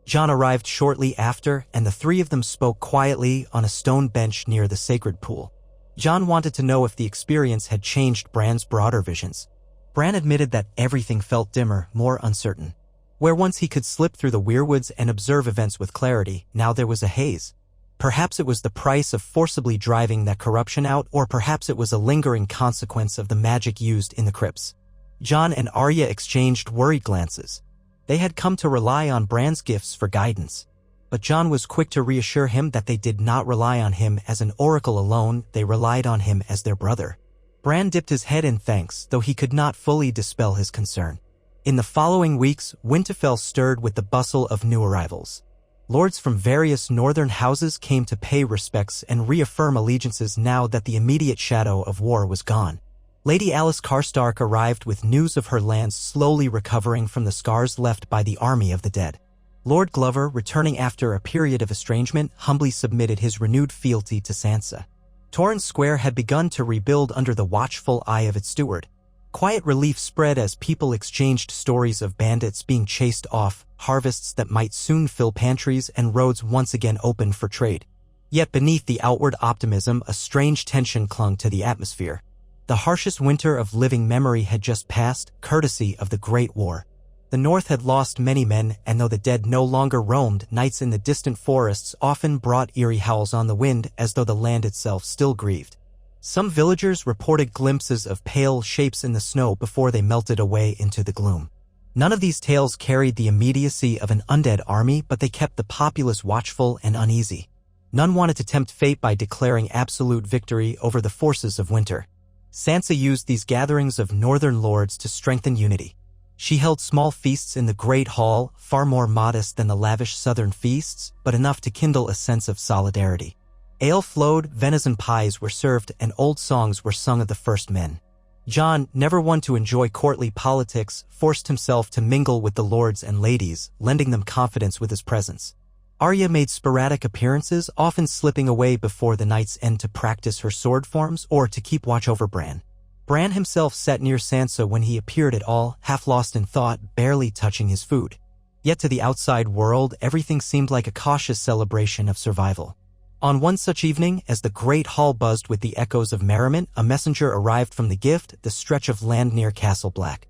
Jon arrived shortly after, and the three of them spoke quietly on a stone bench near the sacred pool. Jon wanted to know if the experience had changed Bran's broader visions. Bran admitted that everything felt dimmer, more uncertain. Where once he could slip through the weirwoods and observe events with clarity, now there was a haze. Perhaps it was the price of forcibly driving that corruption out, or perhaps it was a lingering consequence of the magic used in the crypts. Jon and Arya exchanged worried glances. They had come to rely on Bran's gifts for guidance. But Jon was quick to reassure him that they did not rely on him as an oracle alone, they relied on him as their brother. Bran dipped his head in thanks, though he could not fully dispel his concern. In the following weeks, Winterfell stirred with the bustle of new arrivals. Lords from various northern houses came to pay respects and reaffirm allegiances now that the immediate shadow of war was gone. Lady Alice Karstark arrived with news of her lands slowly recovering from the scars left by the army of the dead. Lord Glover, returning after a period of estrangement, humbly submitted his renewed fealty to Sansa. Torrhen's Square had begun to rebuild under the watchful eye of its steward. Quiet relief spread as people exchanged stories of bandits being chased off, harvests that might soon fill pantries, and roads once again opened for trade. Yet beneath the outward optimism, a strange tension clung to the atmosphere. The harshest winter of living memory had just passed, courtesy of the Great War. The North had lost many men, and though the dead no longer roamed, nights in the distant forests often brought eerie howls on the wind, as though the land itself still grieved. Some villagers reported glimpses of pale shapes in the snow before they melted away into the gloom. None of these tales carried the immediacy of an undead army, but they kept the populace watchful and uneasy. None wanted to tempt fate by declaring absolute victory over the forces of winter. Sansa used these gatherings of northern lords to strengthen unity. She held small feasts in the Great Hall, far more modest than the lavish southern feasts, but enough to kindle a sense of solidarity. Ale flowed, venison pies were served, and old songs were sung of the first men. Jon, never one to enjoy courtly politics, forced himself to mingle with the lords and ladies, lending them confidence with his presence. Arya made sporadic appearances, often slipping away before the night's end to practice her sword forms or to keep watch over Bran. Bran himself sat near Sansa when he appeared at all, half lost in thought, barely touching his food. Yet to the outside world, everything seemed like a cautious celebration of survival. On one such evening, as the great hall buzzed with the echoes of merriment, a messenger arrived from the Gift, the stretch of land near Castle Black.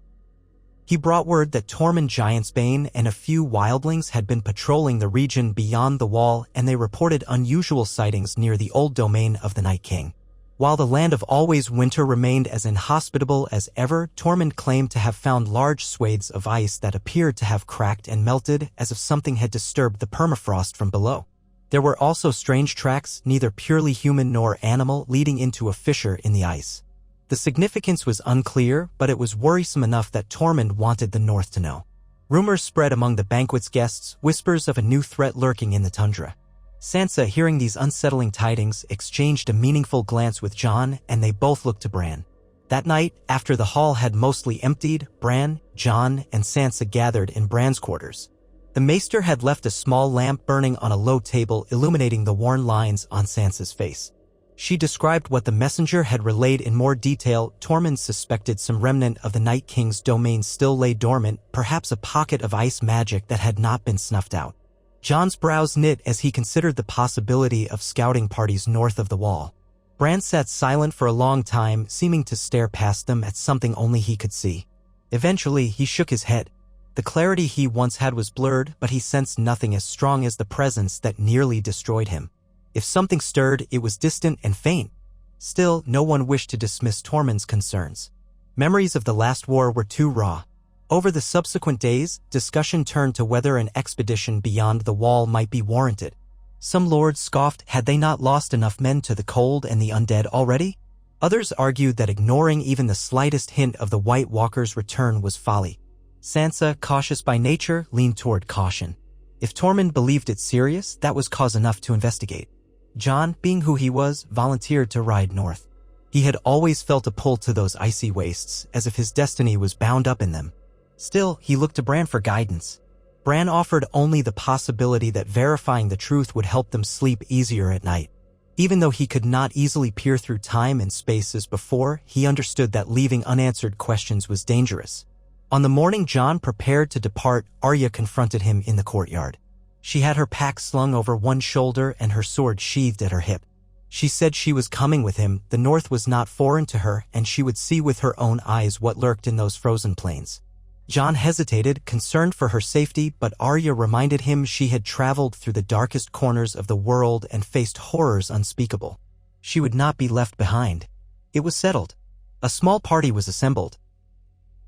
He brought word that Tormund Giantsbane and a few wildlings had been patrolling the region beyond the wall, and they reported unusual sightings near the old domain of the Night King. While the land of always winter remained as inhospitable as ever, Tormund claimed to have found large swathes of ice that appeared to have cracked and melted, as if something had disturbed the permafrost from below. There were also strange tracks, neither purely human nor animal, leading into a fissure in the ice. The significance was unclear, but it was worrisome enough that Tormund wanted the North to know. Rumors spread among the banquet's guests, whispers of a new threat lurking in the tundra. Sansa, hearing these unsettling tidings, exchanged a meaningful glance with Jon, and they both looked to Bran. That night, after the hall had mostly emptied, Bran, Jon, and Sansa gathered in Bran's quarters. The maester had left a small lamp burning on a low table, illuminating the worn lines on Sansa's face. She described what the messenger had relayed in more detail. Tormund suspected some remnant of the Night King's domain still lay dormant, perhaps a pocket of ice magic that had not been snuffed out. Jon's brows knit as he considered the possibility of scouting parties north of the wall. Bran sat silent for a long time, seeming to stare past them at something only he could see. Eventually, he shook his head. The clarity he once had was blurred, but he sensed nothing as strong as the presence that nearly destroyed him. If something stirred, it was distant and faint. Still, no one wished to dismiss Tormund's concerns. Memories of the last war were too raw. Over the subsequent days, discussion turned to whether an expedition beyond the wall might be warranted. Some lords scoffed, had they not lost enough men to the cold and the undead already? Others argued that ignoring even the slightest hint of the White Walker's return was folly. Sansa, cautious by nature, leaned toward caution. If Tormund believed it serious, that was cause enough to investigate. Jon, being who he was, volunteered to ride north. He had always felt a pull to those icy wastes, as if his destiny was bound up in them. Still, he looked to Bran for guidance. Bran offered only the possibility that verifying the truth would help them sleep easier at night. Even though he could not easily peer through time and space as before, he understood that leaving unanswered questions was dangerous. On the morning Jon prepared to depart, Arya confronted him in the courtyard. She had her pack slung over one shoulder and her sword sheathed at her hip. She said she was coming with him, the north was not foreign to her, and she would see with her own eyes what lurked in those frozen plains. Jon hesitated, concerned for her safety, but Arya reminded him she had traveled through the darkest corners of the world and faced horrors unspeakable. She would not be left behind. It was settled. A small party was assembled.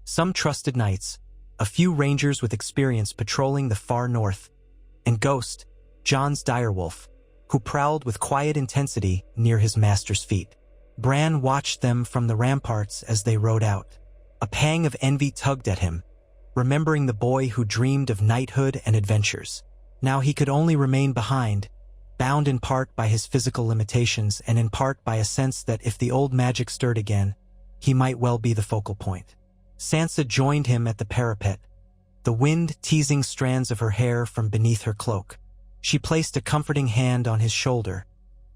Some trusted knights, a few rangers with experience patrolling the far north, and Ghost, Jon's direwolf, who prowled with quiet intensity near his master's feet. Bran watched them from the ramparts as they rode out. A pang of envy tugged at him, remembering the boy who dreamed of knighthood and adventures. Now he could only remain behind, bound in part by his physical limitations and in part by a sense that if the old magic stirred again, he might well be the focal point. Sansa joined him at the parapet, the wind teasing strands of her hair from beneath her cloak. She placed a comforting hand on his shoulder,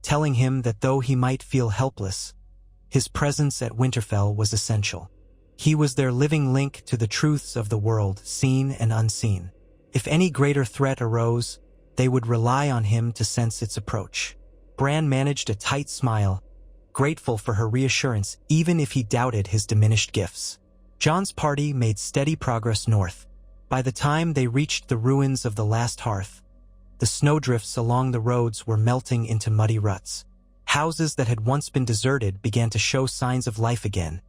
telling him that though he might feel helpless, his presence at Winterfell was essential. He was their living link to the truths of the world, seen and unseen. If any greater threat arose, they would rely on him to sense its approach. Bran managed a tight smile, grateful for her reassurance even if he doubted his diminished gifts. Jon's party made steady progress north. By the time they reached the ruins of the last hearth, the snowdrifts along the roads were melting into muddy ruts. Houses that had once been deserted began to show signs of life again.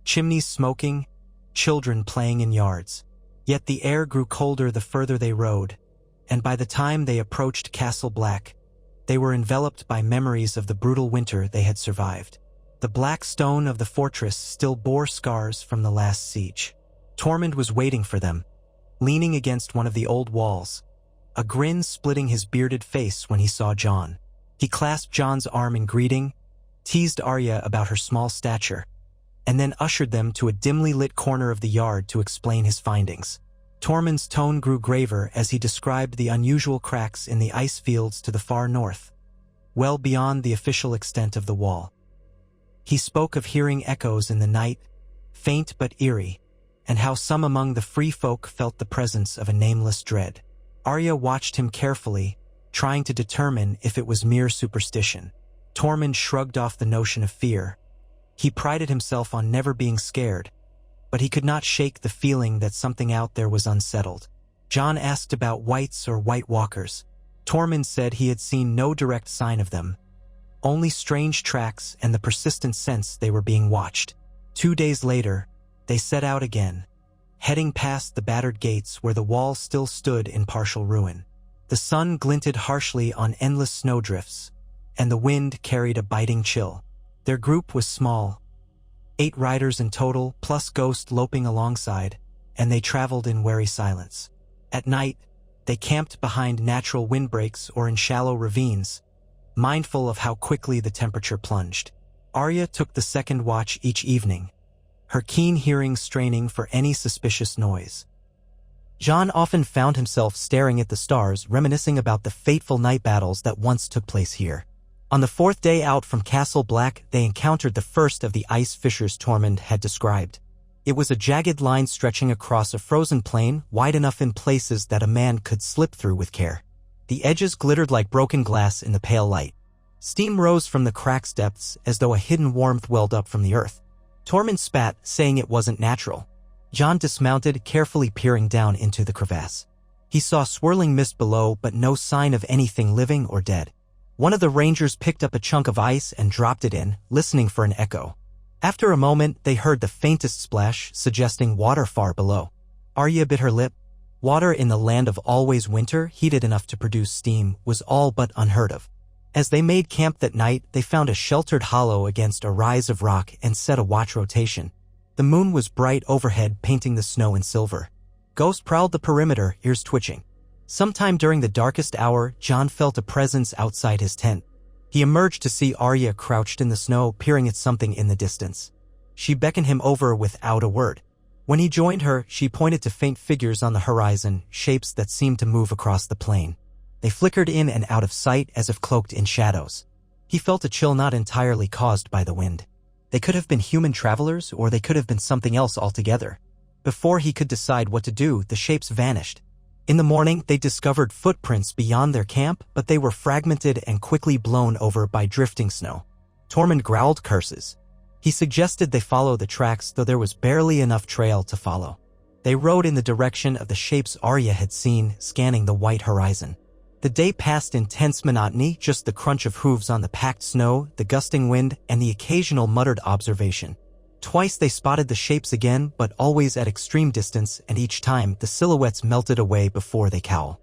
Chimneys smoking, children playing in yards. Yet the air grew colder the further they rode, and by the time they approached Castle Black, they were enveloped by memories of the brutal winter they had survived. The black stone of the fortress still bore scars from the last siege. Tormund was waiting for them, leaning against one of the old walls, a grin splitting his bearded face when he saw Jon. He clasped Jon's arm in greeting, teased Arya about her small stature, and then ushered them to a dimly lit corner of the yard to explain his findings. Tormund's tone grew graver as he described the unusual cracks in the ice fields to the far north, well beyond the official extent of the wall. He spoke of hearing echoes in the night, faint but eerie, and how some among the free folk felt the presence of a nameless dread. Arya watched him carefully, trying to determine if it was mere superstition. Tormund shrugged off the notion of fear. He prided himself on never being scared, but he could not shake the feeling that something out there was unsettled. Jon asked about whites or White Walkers. Tormund said he had seen no direct sign of them, only strange tracks and the persistent sense they were being watched. 2 days later, they set out again, heading past the battered gates where the wall still stood in partial ruin. The sun glinted harshly on endless snowdrifts, and the wind carried a biting chill. Their group was small, 8 riders in total, plus Ghost loping alongside, and they traveled in wary silence. At night, they camped behind natural windbreaks or in shallow ravines, mindful of how quickly the temperature plunged. Arya took the second watch each evening, her keen hearing straining for any suspicious noise. Jon often found himself staring at the stars, reminiscing about the fateful night battles that once took place here. On the 4th day out from Castle Black, they encountered the first of the ice fissures Tormund had described. It was a jagged line stretching across a frozen plain, wide enough in places that a man could slip through with care. The edges glittered like broken glass in the pale light. Steam rose from the crack's depths as though a hidden warmth welled up from the earth. Tormund spat, saying it wasn't natural. Jon dismounted, carefully peering down into the crevasse. He saw swirling mist below, but no sign of anything living or dead. One of the rangers picked up a chunk of ice and dropped it in, listening for an echo. After a moment, they heard the faintest splash, suggesting water far below. Arya bit her lip. Water in the land of always winter, heated enough to produce steam, was all but unheard of. As they made camp that night, they found a sheltered hollow against a rise of rock and set a watch rotation. The moon was bright overhead, painting the snow in silver. Ghost prowled the perimeter, ears twitching. Sometime during the darkest hour, Jon felt a presence outside his tent. He emerged to see Arya crouched in the snow, peering at something in the distance. She beckoned him over without a word. When he joined her, she pointed to faint figures on the horizon, shapes that seemed to move across the plain. They flickered in and out of sight as if cloaked in shadows. He felt a chill not entirely caused by the wind. They could have been human travelers, or they could have been something else altogether. Before he could decide what to do, the shapes vanished. In the morning, they discovered footprints beyond their camp, but they were fragmented and quickly blown over by drifting snow. Tormund growled curses. He suggested they follow the tracks, though there was barely enough trail to follow. They rode in the direction of the shapes Arya had seen, scanning the white horizon. The day passed in tense monotony, just the crunch of hooves on the packed snow, the gusting wind, and the occasional muttered observation. Twice they spotted the shapes again, but always at extreme distance, and each time the silhouettes melted away before they cowl.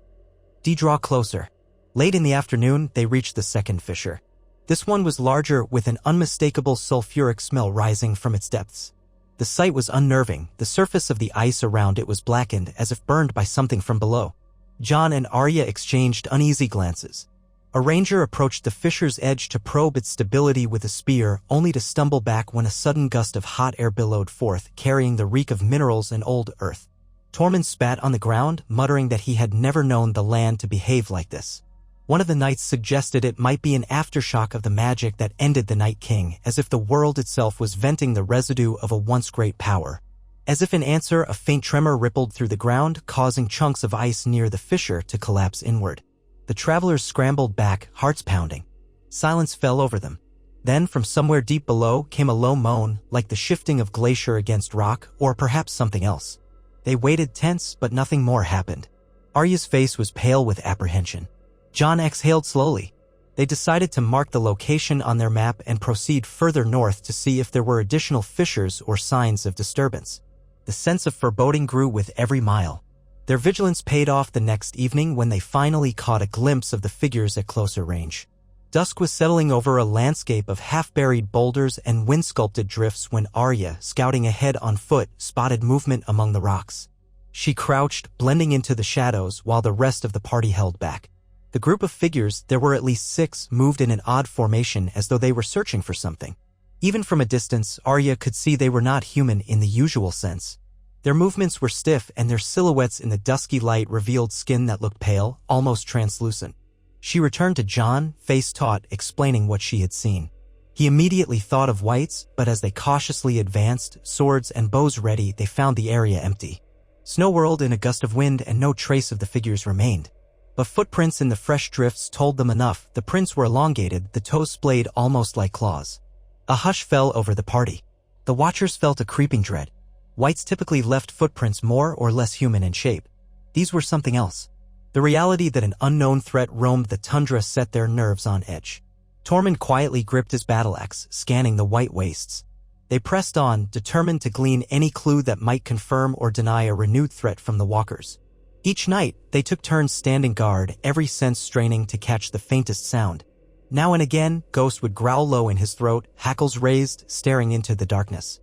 Draw closer. Late in the afternoon, they reached the second fissure. This one was larger, with an unmistakable sulfuric smell rising from its depths. The sight was unnerving. The surface of the ice around it was blackened, as if burned by something from below. Jon and Arya exchanged uneasy glances. A ranger approached the fissure's edge to probe its stability with a spear, only to stumble back when a sudden gust of hot air billowed forth, carrying the reek of minerals and old earth. Tormund spat on the ground, muttering that he had never known the land to behave like this. One of the knights suggested it might be an aftershock of the magic that ended the Night King, as if the world itself was venting the residue of a once great power. As if in answer, a faint tremor rippled through the ground, causing chunks of ice near the fissure to collapse inward. The travelers scrambled back, hearts pounding. Silence fell over them. Then, from somewhere deep below, came a low moan, like the shifting of glacier against rock, or perhaps something else. They waited tense, but nothing more happened. Arya's face was pale with apprehension. Jon exhaled slowly. They decided to mark the location on their map and proceed further north to see if there were additional fissures or signs of disturbance. The sense of foreboding grew with every mile. Their vigilance paid off the next evening when they finally caught a glimpse of the figures at closer range. Dusk was settling over a landscape of half-buried boulders and wind-sculpted drifts when Arya, scouting ahead on foot, spotted movement among the rocks. She crouched, blending into the shadows, while the rest of the party held back. The group of figures, there were at least 6, moved in an odd formation as though they were searching for something. Even from a distance, Arya could see they were not human in the usual sense. Their movements were stiff, and their silhouettes in the dusky light revealed skin that looked pale, almost translucent. She returned to Jon, face taut, explaining what she had seen. He immediately thought of wights, but as they cautiously advanced, swords and bows ready, they found the area empty. Snow whirled in a gust of wind, and no trace of the figures remained. But footprints in the fresh drifts told them enough. The prints were elongated, the toes splayed almost like claws. A hush fell over the party. The watchers felt a creeping dread. Wights typically left footprints more or less human in shape. These were something else. The reality that an unknown threat roamed the tundra set their nerves on edge. Tormund quietly gripped his battle axe, scanning the white wastes. They pressed on, determined to glean any clue that might confirm or deny a renewed threat from the walkers. Each night, they took turns standing guard, every sense straining to catch the faintest sound. Now and again, Ghost would growl low in his throat, hackles raised, staring into the darkness.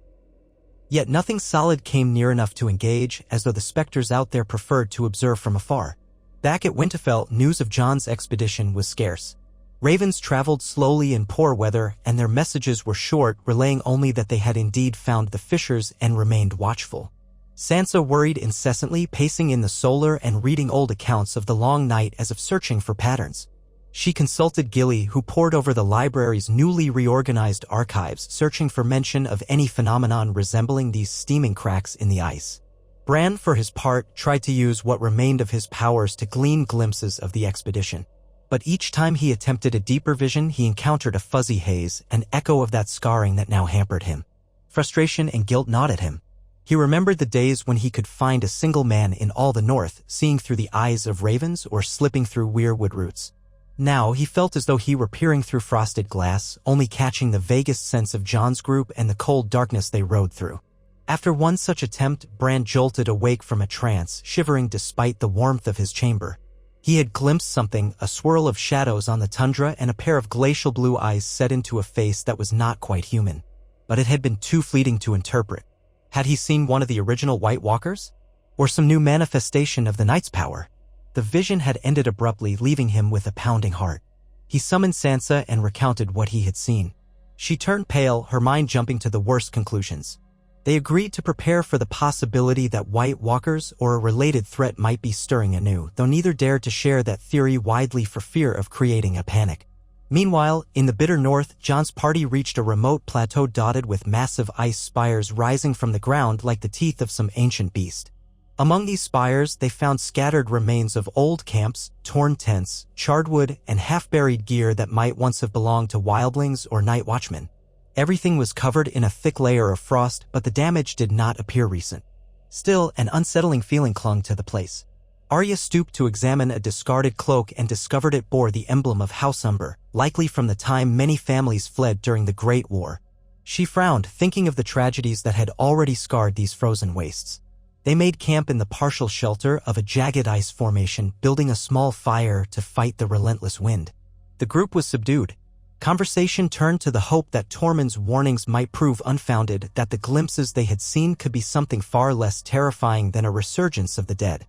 Yet nothing solid came near enough to engage, as though the specters out there preferred to observe from afar. Back at Winterfell, news of Jon's expedition was scarce. Ravens traveled slowly in poor weather, and their messages were short, relaying only that they had indeed found the fissures and remained watchful. Sansa worried incessantly, pacing in the solar and reading old accounts of the long night as if searching for patterns. She consulted Gilly, who pored over the library's newly reorganized archives, searching for mention of any phenomenon resembling these steaming cracks in the ice. Bran, for his part, tried to use what remained of his powers to glean glimpses of the expedition. But each time he attempted a deeper vision, he encountered a fuzzy haze, an echo of that scarring that now hampered him. Frustration and guilt gnawed at him. He remembered the days when he could find a single man in all the north, seeing through the eyes of ravens or slipping through weirwood roots. Now he felt as though he were peering through frosted glass, only catching the vaguest sense of Jon's group and the cold darkness they rode through. After one such attempt, Bran jolted awake from a trance, shivering despite the warmth of his chamber. He had glimpsed something, a swirl of shadows on the tundra and a pair of glacial blue eyes set into a face that was not quite human. But it had been too fleeting to interpret. Had he seen one of the original White Walkers? Or some new manifestation of the Night's power? The vision had ended abruptly, leaving him with a pounding heart. He summoned Sansa and recounted what he had seen. She turned pale, her mind jumping to the worst conclusions. They agreed to prepare for the possibility that White Walkers or a related threat might be stirring anew, though neither dared to share that theory widely for fear of creating a panic. Meanwhile, in the bitter north, Jon's party reached a remote plateau dotted with massive ice spires rising from the ground like the teeth of some ancient beast. Among these spires, they found scattered remains of old camps, torn tents, charred wood, and half-buried gear that might once have belonged to wildlings or night watchmen. Everything was covered in a thick layer of frost, but the damage did not appear recent. Still, an unsettling feeling clung to the place. Arya stooped to examine a discarded cloak and discovered it bore the emblem of House Umber, likely from the time many families fled during the Great War. She frowned, thinking of the tragedies that had already scarred these frozen wastes. They made camp in the partial shelter of a jagged ice formation, building a small fire to fight the relentless wind. The group was subdued. Conversation turned to the hope that Tormund's warnings might prove unfounded, that the glimpses they had seen could be something far less terrifying than a resurgence of the dead.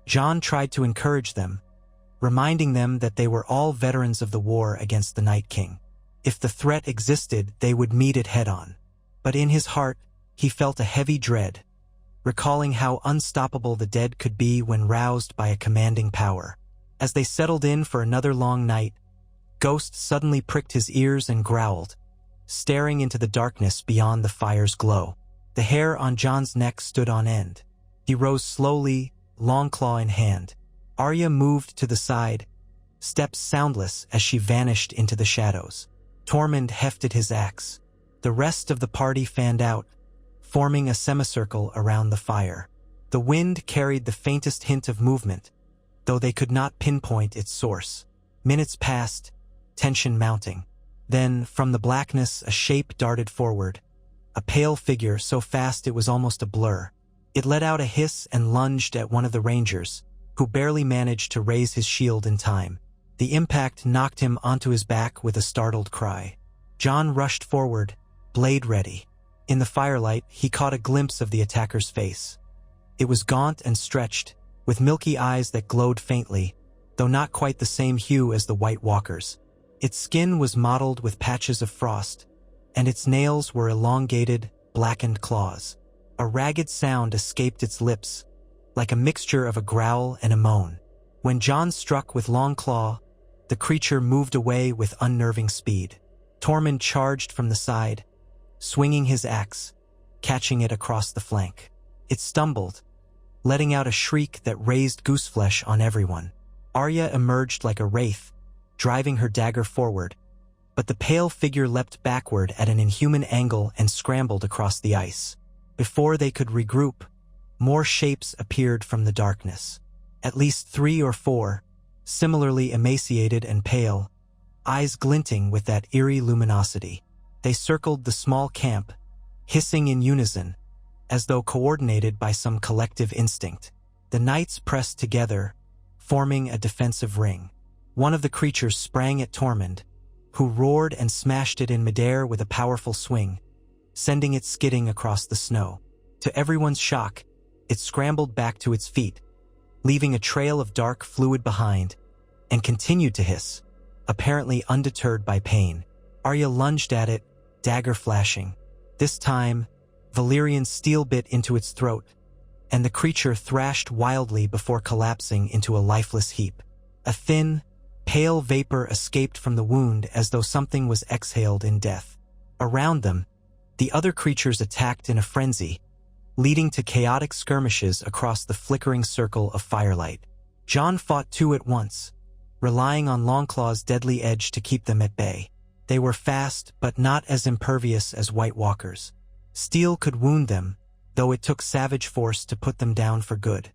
Jon tried to encourage them, reminding them that they were all veterans of the war against the Night King. If the threat existed, they would meet it head-on. But in his heart, he felt a heavy dread, recalling how unstoppable the dead could be when roused by a commanding power. As they settled in for another long night, Ghost suddenly pricked his ears and growled, staring into the darkness beyond the fire's glow. The hair on Jon's neck stood on end. He rose slowly, long claw in hand. Arya moved to the side, steps soundless as she vanished into the shadows. Tormund hefted his axe. The rest of the party fanned out, forming a semicircle around the fire. The wind carried the faintest hint of movement, though they could not pinpoint its source. Minutes passed, tension mounting. Then, from the blackness, a shape darted forward, a pale figure so fast it was almost a blur. It let out a hiss and lunged at one of the rangers, who barely managed to raise his shield in time. The impact knocked him onto his back with a startled cry. Jon rushed forward, blade ready. In the firelight, he caught a glimpse of the attacker's face. It was gaunt and stretched, with milky eyes that glowed faintly, though not quite the same hue as the White Walkers. Its skin was mottled with patches of frost, and its nails were elongated, blackened claws. A ragged sound escaped its lips, like a mixture of a growl and a moan. When Jon struck with Long Claw, the creature moved away with unnerving speed. Tormund charged from the side, swinging his axe, catching it across the flank. It stumbled, letting out a shriek that raised gooseflesh on everyone. Arya emerged like a wraith, driving her dagger forward, but the pale figure leapt backward at an inhuman angle and scrambled across the ice. Before they could regroup, more shapes appeared from the darkness. At least 3 or 4, similarly emaciated and pale, eyes glinting with that eerie luminosity. They circled the small camp, hissing in unison, as though coordinated by some collective instinct. The knights pressed together, forming a defensive ring. One of the creatures sprang at Tormund, who roared and smashed it in midair with a powerful swing, sending it skidding across the snow. To everyone's shock, it scrambled back to its feet, leaving a trail of dark fluid behind, and continued to hiss, apparently undeterred by pain. Arya lunged at it, dagger flashing. This time, Valyrian's steel bit into its throat, and the creature thrashed wildly before collapsing into a lifeless heap. A thin, pale vapor escaped from the wound as though something was exhaled in death. Around them, the other creatures attacked in a frenzy, leading to chaotic skirmishes across the flickering circle of firelight. Jon fought 2 at once, relying on Longclaw's deadly edge to keep them at bay. They were fast, but not as impervious as White Walkers. Steel could wound them, though it took savage force to put them down for good.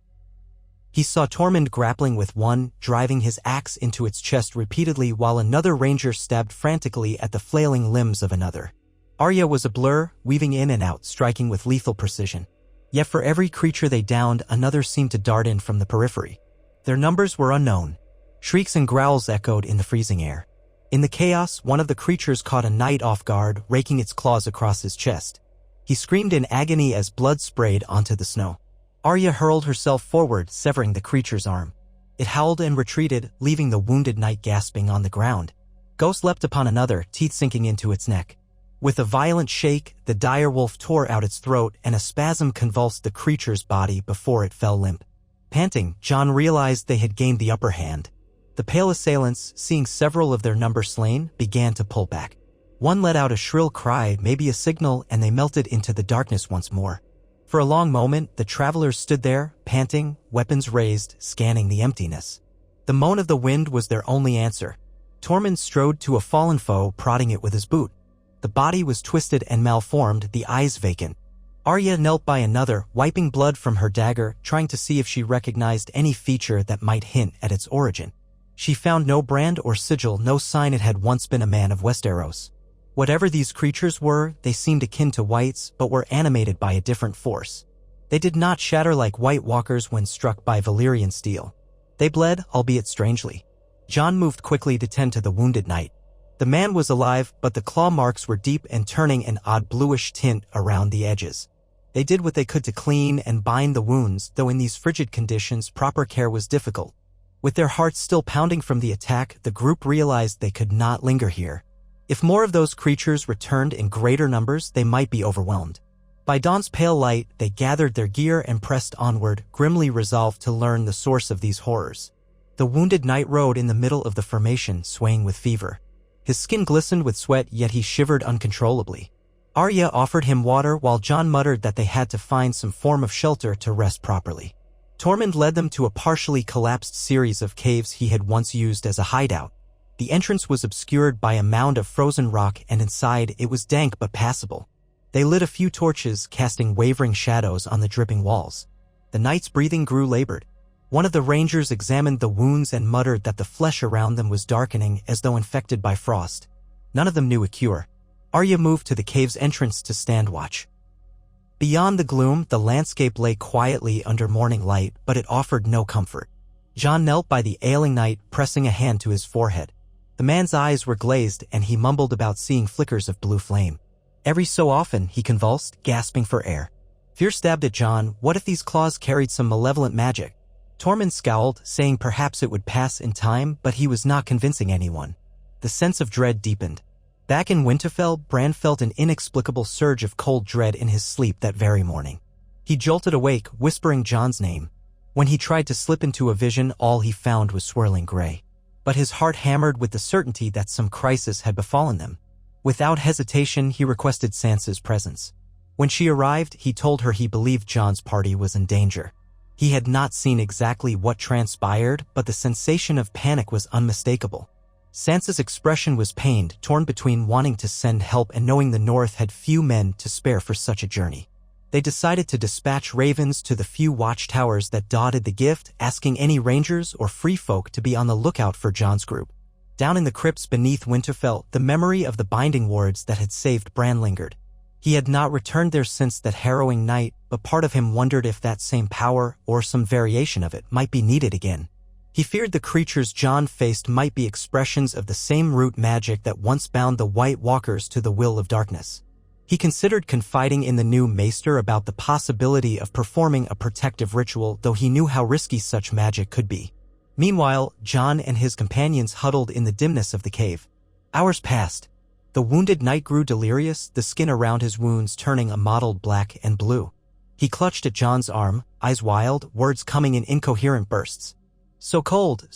He saw Tormund grappling with one, driving his axe into its chest repeatedly while another ranger stabbed frantically at the flailing limbs of another. Arya was a blur, weaving in and out, striking with lethal precision. Yet for every creature they downed, another seemed to dart in from the periphery. Their numbers were unknown. Shrieks and growls echoed in the freezing air. In the chaos, one of the creatures caught a knight off guard, raking its claws across his chest. He screamed in agony as blood sprayed onto the snow. Arya hurled herself forward, severing the creature's arm. It howled and retreated, leaving the wounded knight gasping on the ground. Ghost leapt upon another, teeth sinking into its neck. With a violent shake, the dire wolf tore out its throat and a spasm convulsed the creature's body before it fell limp. Panting, Jon realized they had gained the upper hand. The pale assailants, seeing several of their number slain, began to pull back. One let out a shrill cry, maybe a signal, and they melted into the darkness once more. For a long moment, the travelers stood there, panting, weapons raised, scanning the emptiness. The moan of the wind was their only answer. Tormund strode to a fallen foe, prodding it with his boot. The body was twisted and malformed, the eyes vacant. Arya knelt by another, wiping blood from her dagger, trying to see if she recognized any feature that might hint at its origin. She found no brand or sigil, no sign it had once been a man of Westeros. Whatever these creatures were, they seemed akin to wights, but were animated by a different force. They did not shatter like White Walkers when struck by Valyrian steel. They bled, albeit strangely. Jon moved quickly to tend to the wounded knight. The man was alive, but the claw marks were deep and turning an odd bluish tint around the edges. They did what they could to clean and bind the wounds, though in these frigid conditions proper care was difficult. With their hearts still pounding from the attack, the group realized they could not linger here. If more of those creatures returned in greater numbers, they might be overwhelmed. By dawn's pale light, they gathered their gear and pressed onward, grimly resolved to learn the source of these horrors. The wounded knight rode in the middle of the formation, swaying with fever. His skin glistened with sweat, yet he shivered uncontrollably. Arya offered him water while Jon muttered that they had to find some form of shelter to rest properly. Tormund led them to a partially collapsed series of caves he had once used as a hideout. The entrance was obscured by a mound of frozen rock, and inside it was dank but passable. They lit a few torches, casting wavering shadows on the dripping walls. The knight's breathing grew labored. One of the rangers examined the wounds and muttered that the flesh around them was darkening as though infected by frost. None of them knew a cure. Arya moved to the cave's entrance to stand watch. Beyond the gloom, the landscape lay quietly under morning light, but it offered no comfort. Jon knelt by the ailing knight, pressing a hand to his forehead. The man's eyes were glazed, and he mumbled about seeing flickers of blue flame. Every so often, he convulsed, gasping for air. Fear stabbed at Jon. What if these claws carried some malevolent magic? Tormund scowled, saying perhaps it would pass in time, but he was not convincing anyone. The sense of dread deepened. Back in Winterfell, Bran felt an inexplicable surge of cold dread in his sleep that very morning. He jolted awake, whispering Jon's name. When he tried to slip into a vision, all he found was swirling gray. But his heart hammered with the certainty that some crisis had befallen them. Without hesitation, he requested Sansa's presence. When she arrived, he told her he believed Jon's party was in danger. He had not seen exactly what transpired, but the sensation of panic was unmistakable. Sansa's expression was pained, torn between wanting to send help and knowing the North had few men to spare for such a journey. They decided to dispatch ravens to the few watchtowers that dotted the gift, asking any rangers or free folk to be on the lookout for Jon's group. Down in the crypts beneath Winterfell, the memory of the binding wards that had saved Bran lingered. He had not returned there since that harrowing night, but part of him wondered if that same power, or some variation of it, might be needed again. He feared the creatures Jon faced might be expressions of the same root magic that once bound the White Walkers to the will of darkness. He considered confiding in the new maester about the possibility of performing a protective ritual, though he knew how risky such magic could be. Meanwhile, Jon and his companions huddled in the dimness of the cave. Hours passed. The wounded knight grew delirious, the skin around his wounds turning a mottled black and blue. He clutched at Jon's arm, eyes wild, words coming in incoherent bursts. So cold,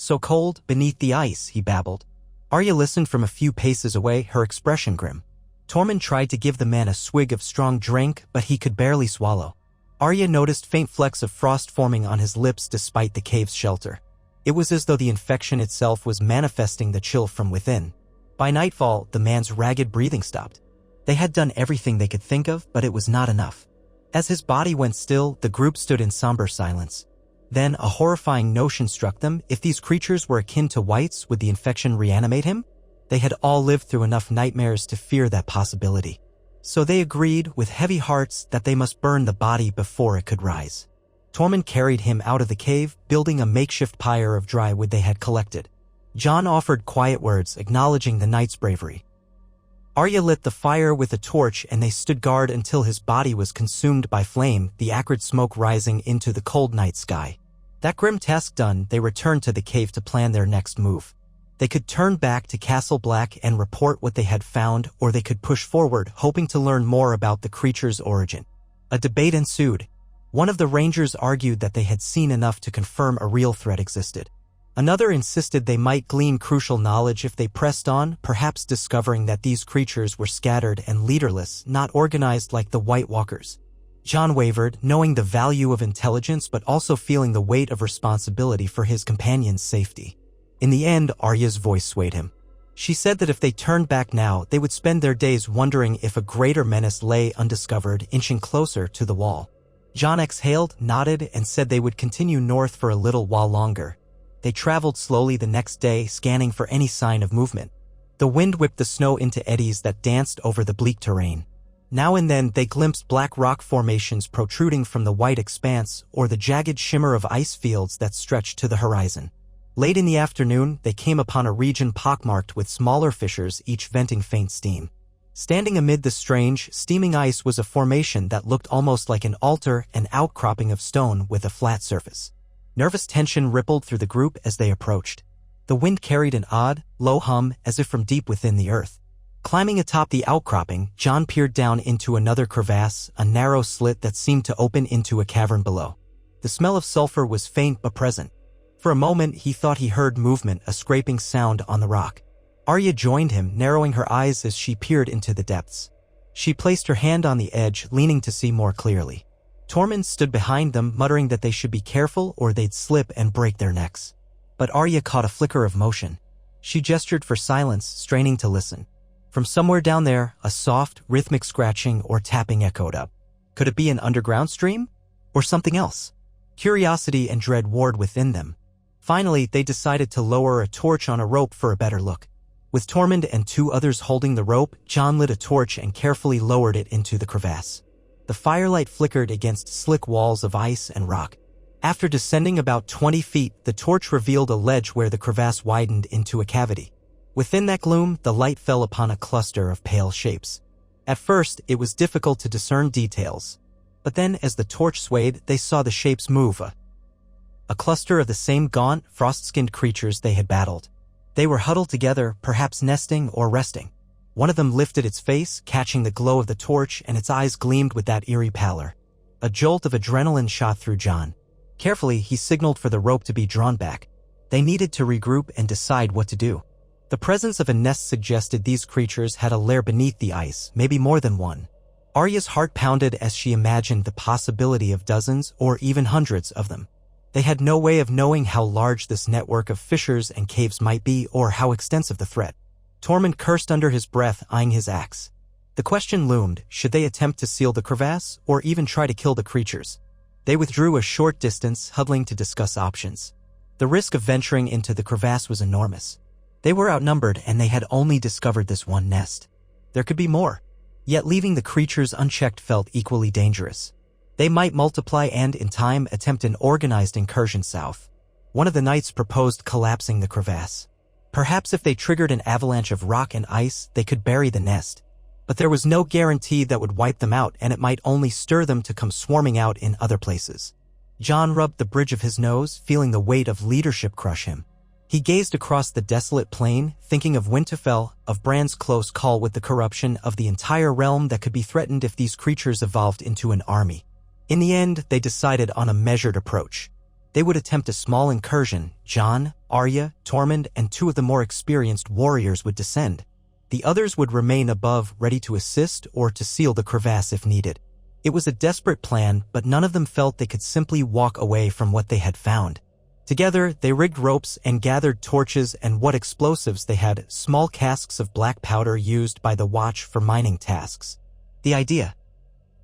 beneath the ice," he babbled. Arya listened from a few paces away, her expression grim. Tormund tried to give the man a swig of strong drink, but he could barely swallow. Arya noticed faint flecks of frost forming on his lips despite the cave's shelter. It was as though the infection itself was manifesting the chill from within. By nightfall, the man's ragged breathing stopped. They had done everything they could think of, but it was not enough. As his body went still, the group stood in somber silence. Then a horrifying notion struck them: if these creatures were akin to wights, would the infection reanimate him? They had all lived through enough nightmares to fear that possibility. So they agreed, with heavy hearts, that they must burn the body before it could rise. Tormund carried him out of the cave, building a makeshift pyre of dry wood they had collected. Jon offered quiet words, acknowledging the knight's bravery. Arya lit the fire with a torch, and they stood guard until his body was consumed by flame, the acrid smoke rising into the cold night sky. That grim task done, they returned to the cave to plan their next move. They could turn back to Castle Black and report what they had found, or they could push forward, hoping to learn more about the creature's origin. A debate ensued. One of the rangers argued that they had seen enough to confirm a real threat existed. Another insisted they might glean crucial knowledge if they pressed on, perhaps discovering that these creatures were scattered and leaderless, not organized like the White Walkers. Jon wavered, knowing the value of intelligence but also feeling the weight of responsibility for his companion's safety. In the end, Arya's voice swayed him. She said that if they turned back now, they would spend their days wondering if a greater menace lay undiscovered, inching closer to the wall. Jon exhaled, nodded, and said they would continue north for a little while longer. They traveled slowly the next day, scanning for any sign of movement. The wind whipped the snow into eddies that danced over the bleak terrain. Now and then they glimpsed black rock formations protruding from the white expanse, or the jagged shimmer of ice fields that stretched to the horizon. Late in the afternoon, they came upon a region pockmarked with smaller fissures, each venting faint steam. Standing amid the strange, steaming ice was a formation that looked almost like an altar, an outcropping of stone with a flat surface. Nervous tension rippled through the group as they approached. The wind carried an odd, low hum, as if from deep within the earth. Climbing atop the outcropping, Jon peered down into another crevasse, a narrow slit that seemed to open into a cavern below. The smell of sulfur was faint but present. For a moment he thought he heard movement, a scraping sound on the rock. Arya joined him, narrowing her eyes as she peered into the depths. She placed her hand on the edge, leaning to see more clearly. Tormund stood behind them, muttering that they should be careful or they'd slip and break their necks. But Arya caught a flicker of motion. She gestured for silence, straining to listen. From somewhere down there, a soft, rhythmic scratching or tapping echoed up. Could it be an underground stream? Or something else? Curiosity and dread warred within them. Finally, they decided to lower a torch on a rope for a better look. With Tormund and two others holding the rope, Jon lit a torch and carefully lowered it into the crevasse. The firelight flickered against slick walls of ice and rock. After descending about 20 feet, the torch revealed a ledge where the crevasse widened into a cavity. Within that gloom, the light fell upon a cluster of pale shapes. At first, it was difficult to discern details. But then, as the torch swayed, they saw the shapes move. A cluster of the same gaunt, frost-skinned creatures they had battled. They were huddled together, perhaps nesting or resting. One of them lifted its face, catching the glow of the torch, and its eyes gleamed with that eerie pallor. A jolt of adrenaline shot through Jon. Carefully, he signaled for the rope to be drawn back. They needed to regroup and decide what to do. The presence of a nest suggested these creatures had a lair beneath the ice, maybe more than one. Arya's heart pounded as she imagined the possibility of dozens or even hundreds of them. They had no way of knowing how large this network of fissures and caves might be or how extensive the threat. Tormund cursed under his breath, eyeing his axe. The question loomed: should they attempt to seal the crevasse or even try to kill the creatures? They withdrew a short distance, huddling to discuss options. The risk of venturing into the crevasse was enormous. They were outnumbered and they had only discovered this one nest. There could be more. Yet leaving the creatures unchecked felt equally dangerous. They might multiply and, in time, attempt an organized incursion south. One of the knights proposed collapsing the crevasse. Perhaps if they triggered an avalanche of rock and ice, they could bury the nest. But there was no guarantee that would wipe them out, and it might only stir them to come swarming out in other places. Jon rubbed the bridge of his nose, feeling the weight of leadership crush him. He gazed across the desolate plain, thinking of Winterfell, of Bran's close call with the corruption, of the entire realm that could be threatened if these creatures evolved into an army. In the end, they decided on a measured approach. They would attempt a small incursion. Jon, Arya, Tormund, and two of the more experienced warriors would descend. The others would remain above, ready to assist or to seal the crevasse if needed. It was a desperate plan, but none of them felt they could simply walk away from what they had found. Together, they rigged ropes and gathered torches and what explosives they had, small casks of black powder used by the Watch for mining tasks. The idea: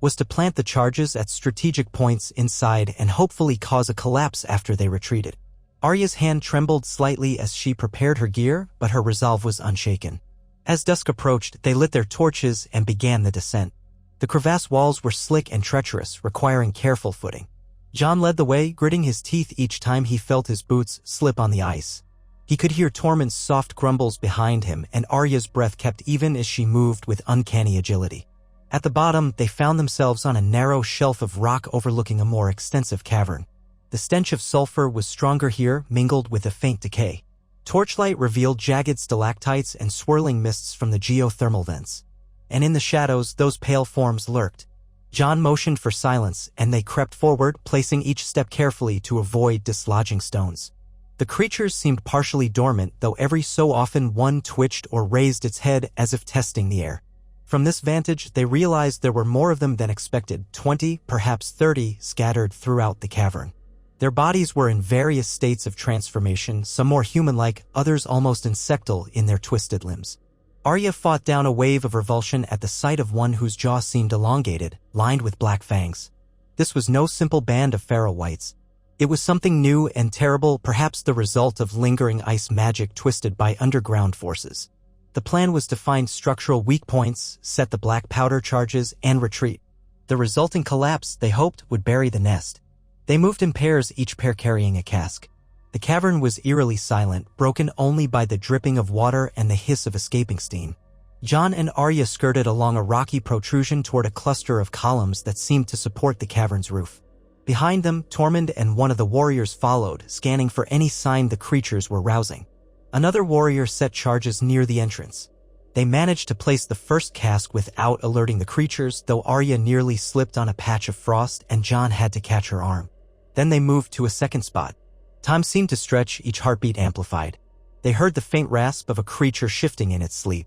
was to plant the charges at strategic points inside and hopefully cause a collapse after they retreated. Arya's hand trembled slightly as she prepared her gear, but her resolve was unshaken. As dusk approached, they lit their torches and began the descent. The crevasse walls were slick and treacherous, requiring careful footing. Jon led the way, gritting his teeth each time he felt his boots slip on the ice. He could hear Tormund's soft grumbles behind him, and Arya's breath kept even as she moved with uncanny agility. At the bottom, they found themselves on a narrow shelf of rock overlooking a more extensive cavern. The stench of sulfur was stronger here, mingled with a faint decay. Torchlight revealed jagged stalactites and swirling mists from the geothermal vents. And in the shadows, those pale forms lurked. Jon motioned for silence, and they crept forward, placing each step carefully to avoid dislodging stones. The creatures seemed partially dormant, though every so often one twitched or raised its head as if testing the air. From this vantage, they realized there were more of them than expected, 20, perhaps 30, scattered throughout the cavern. Their bodies were in various states of transformation, some more human-like, others almost insectal in their twisted limbs. Arya fought down a wave of revulsion at the sight of one whose jaw seemed elongated, lined with black fangs. This was no simple band of feral wights. It was something new and terrible, perhaps the result of lingering ice magic twisted by underground forces. The plan was to find structural weak points, set the black powder charges, and retreat. The resulting collapse, they hoped, would bury the nest. They moved in pairs, each pair carrying a cask. The cavern was eerily silent, broken only by the dripping of water and the hiss of escaping steam. Jon and Arya skirted along a rocky protrusion toward a cluster of columns that seemed to support the cavern's roof. Behind them, Tormund and one of the warriors followed, scanning for any sign the creatures were rousing. Another warrior set charges near the entrance. They managed to place the first cask without alerting the creatures, though Arya nearly slipped on a patch of frost and Jon had to catch her arm. Then they moved to a second spot. Time seemed to stretch, each heartbeat amplified. They heard the faint rasp of a creature shifting in its sleep.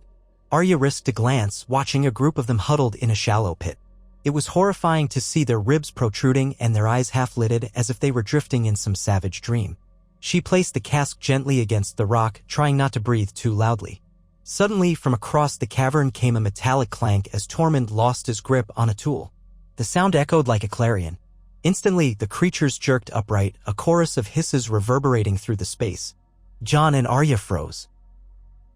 Arya risked a glance, watching a group of them huddled in a shallow pit. It was horrifying to see their ribs protruding and their eyes half-lidded as if they were drifting in some savage dream. She placed the cask gently against the rock, trying not to breathe too loudly. Suddenly, from across the cavern came a metallic clank as Tormund lost his grip on a tool. The sound echoed like a clarion. Instantly, the creatures jerked upright, a chorus of hisses reverberating through the space. Jon and Arya froze.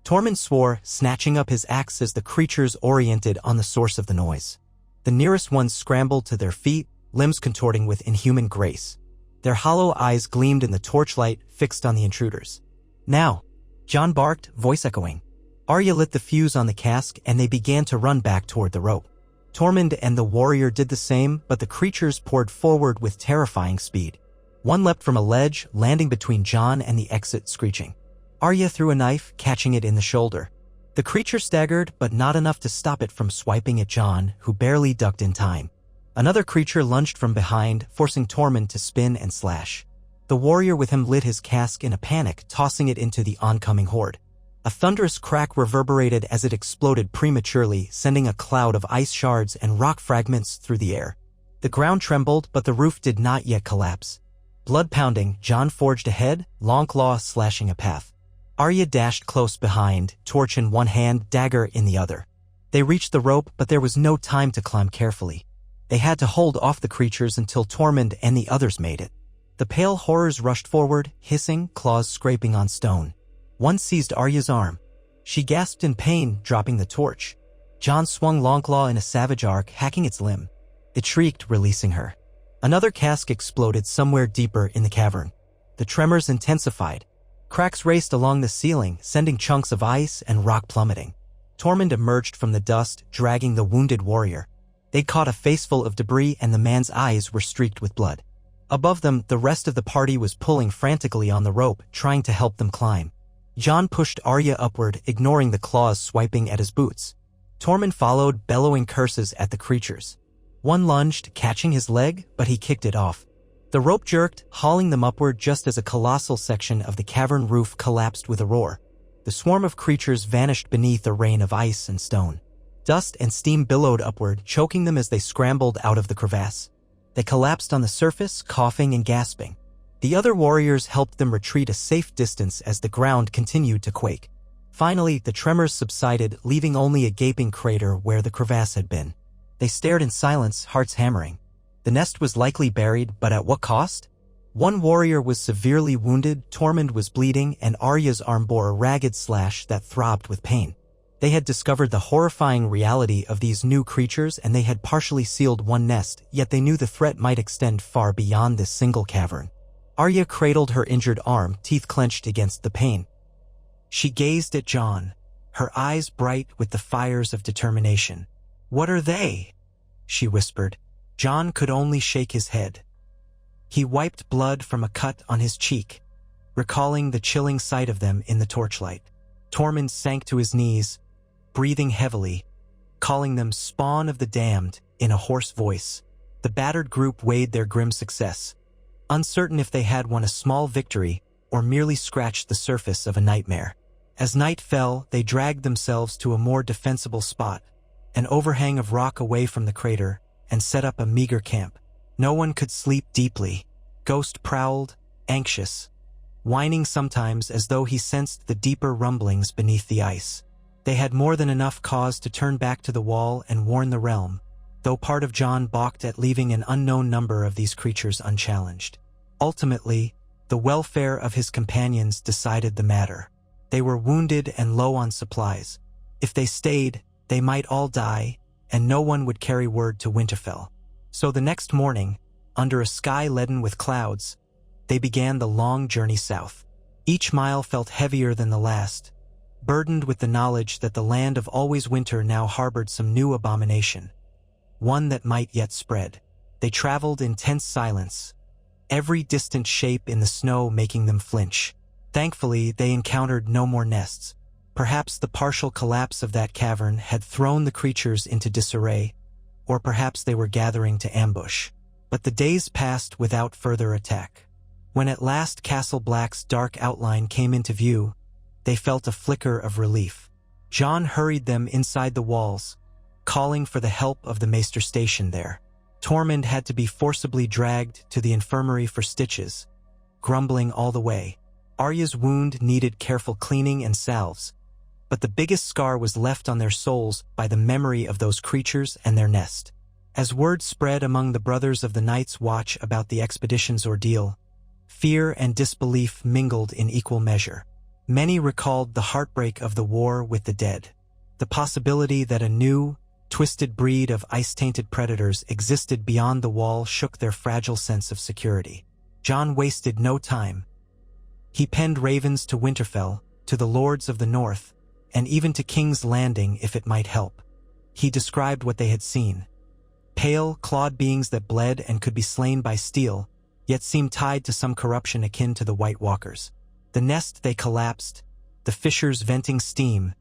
Tormund swore, snatching up his axe as the creatures oriented on the source of the noise. The nearest ones scrambled to their feet, limbs contorting with inhuman grace. Their hollow eyes gleamed in the torchlight, fixed on the intruders. "Now!" Jon barked, voice echoing. Arya lit the fuse on the cask, and they began to run back toward the rope. Tormund and the warrior did the same, but the creatures poured forward with terrifying speed. One leapt from a ledge, landing between Jon and the exit, screeching. Arya threw a knife, catching it in the shoulder. The creature staggered, but not enough to stop it from swiping at Jon, who barely ducked in time. Another creature lunged from behind, forcing Tormund to spin and slash. The warrior with him lit his cask in a panic, tossing it into the oncoming horde. A thunderous crack reverberated as it exploded prematurely, sending a cloud of ice shards and rock fragments through the air. The ground trembled, but the roof did not yet collapse. Blood pounding, Jon forged ahead, Longclaw slashing a path. Arya dashed close behind, torch in one hand, dagger in the other. They reached the rope, but there was no time to climb carefully. They had to hold off the creatures until Tormund and the others made it. The pale horrors rushed forward, hissing, claws scraping on stone. One seized Arya's arm. She gasped in pain, dropping the torch. Jon swung Longclaw in a savage arc, hacking its limb. It shrieked, releasing her. Another cask exploded somewhere deeper in the cavern. The tremors intensified. Cracks raced along the ceiling, sending chunks of ice and rock plummeting. Tormund emerged from the dust, dragging the wounded warrior. They'd caught a faceful of debris and the man's eyes were streaked with blood. Above them, the rest of the party was pulling frantically on the rope, trying to help them climb. Jon pushed Arya upward, ignoring the claws swiping at his boots. Tormund followed, bellowing curses at the creatures. One lunged, catching his leg, but he kicked it off. The rope jerked, hauling them upward just as a colossal section of the cavern roof collapsed with a roar. The swarm of creatures vanished beneath a rain of ice and stone. Dust and steam billowed upward, choking them as they scrambled out of the crevasse. They collapsed on the surface, coughing and gasping. The other warriors helped them retreat a safe distance as the ground continued to quake. Finally, the tremors subsided, leaving only a gaping crater where the crevasse had been. They stared in silence, hearts hammering. The nest was likely buried, but at what cost? One warrior was severely wounded, Tormund was bleeding, and Arya's arm bore a ragged slash that throbbed with pain. They had discovered the horrifying reality of these new creatures, and they had partially sealed one nest, yet they knew the threat might extend far beyond this single cavern. Arya cradled her injured arm, teeth clenched against the pain. She gazed at Jon, her eyes bright with the fires of determination. "What are they?" she whispered. Jon could only shake his head. He wiped blood from a cut on his cheek, recalling the chilling sight of them in the torchlight. Tormund sank to his knees, breathing heavily, calling them spawn of the damned in a hoarse voice. The battered group weighed their grim success, uncertain if they had won a small victory or merely scratched the surface of a nightmare. As night fell, they dragged themselves to a more defensible spot, an overhang of rock away from the crater, and set up a meager camp. No one could sleep deeply. Ghost prowled, anxious, whining sometimes as though he sensed the deeper rumblings beneath the ice. They had more than enough cause to turn back to the wall and warn the realm, though part of Jon balked at leaving an unknown number of these creatures unchallenged. Ultimately, the welfare of his companions decided the matter. They were wounded and low on supplies. If they stayed, they might all die, and no one would carry word to Winterfell. So the next morning, under a sky leaden with clouds, they began the long journey south. Each mile felt heavier than the last, burdened with the knowledge that the land of always winter now harbored some new abomination, one that might yet spread. They traveled in tense silence, every distant shape in the snow making them flinch. Thankfully, they encountered no more nests. Perhaps the partial collapse of that cavern had thrown the creatures into disarray, or perhaps they were gathering to ambush. But the days passed without further attack. When at last Castle Black's dark outline came into view, they felt a flicker of relief. Jon hurried them inside the walls, calling for the help of the Maester stationed there. Tormund had to be forcibly dragged to the infirmary for stitches, grumbling all the way. Arya's wound needed careful cleaning and salves, but the biggest scar was left on their souls by the memory of those creatures and their nest. As word spread among the brothers of the Night's Watch about the expedition's ordeal, fear and disbelief mingled in equal measure. Many recalled the heartbreak of the war with the dead, the possibility that a new, twisted breed of ice-tainted predators existed beyond the wall shook their fragile sense of security. Jon wasted no time. He penned ravens to Winterfell, to the lords of the north, and even to King's Landing if it might help. He described what they had seen. Pale, clawed beings that bled and could be slain by steel, yet seemed tied to some corruption akin to the White Walkers. The nest they collapsed, the fissures venting steam,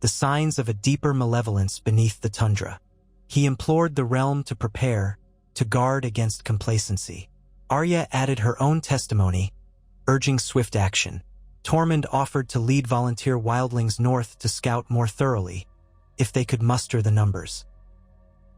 the signs of a deeper malevolence beneath the tundra. He implored the realm to prepare, to guard against complacency. Arya added her own testimony, urging swift action. Tormund offered to lead volunteer wildlings north to scout more thoroughly, if they could muster the numbers.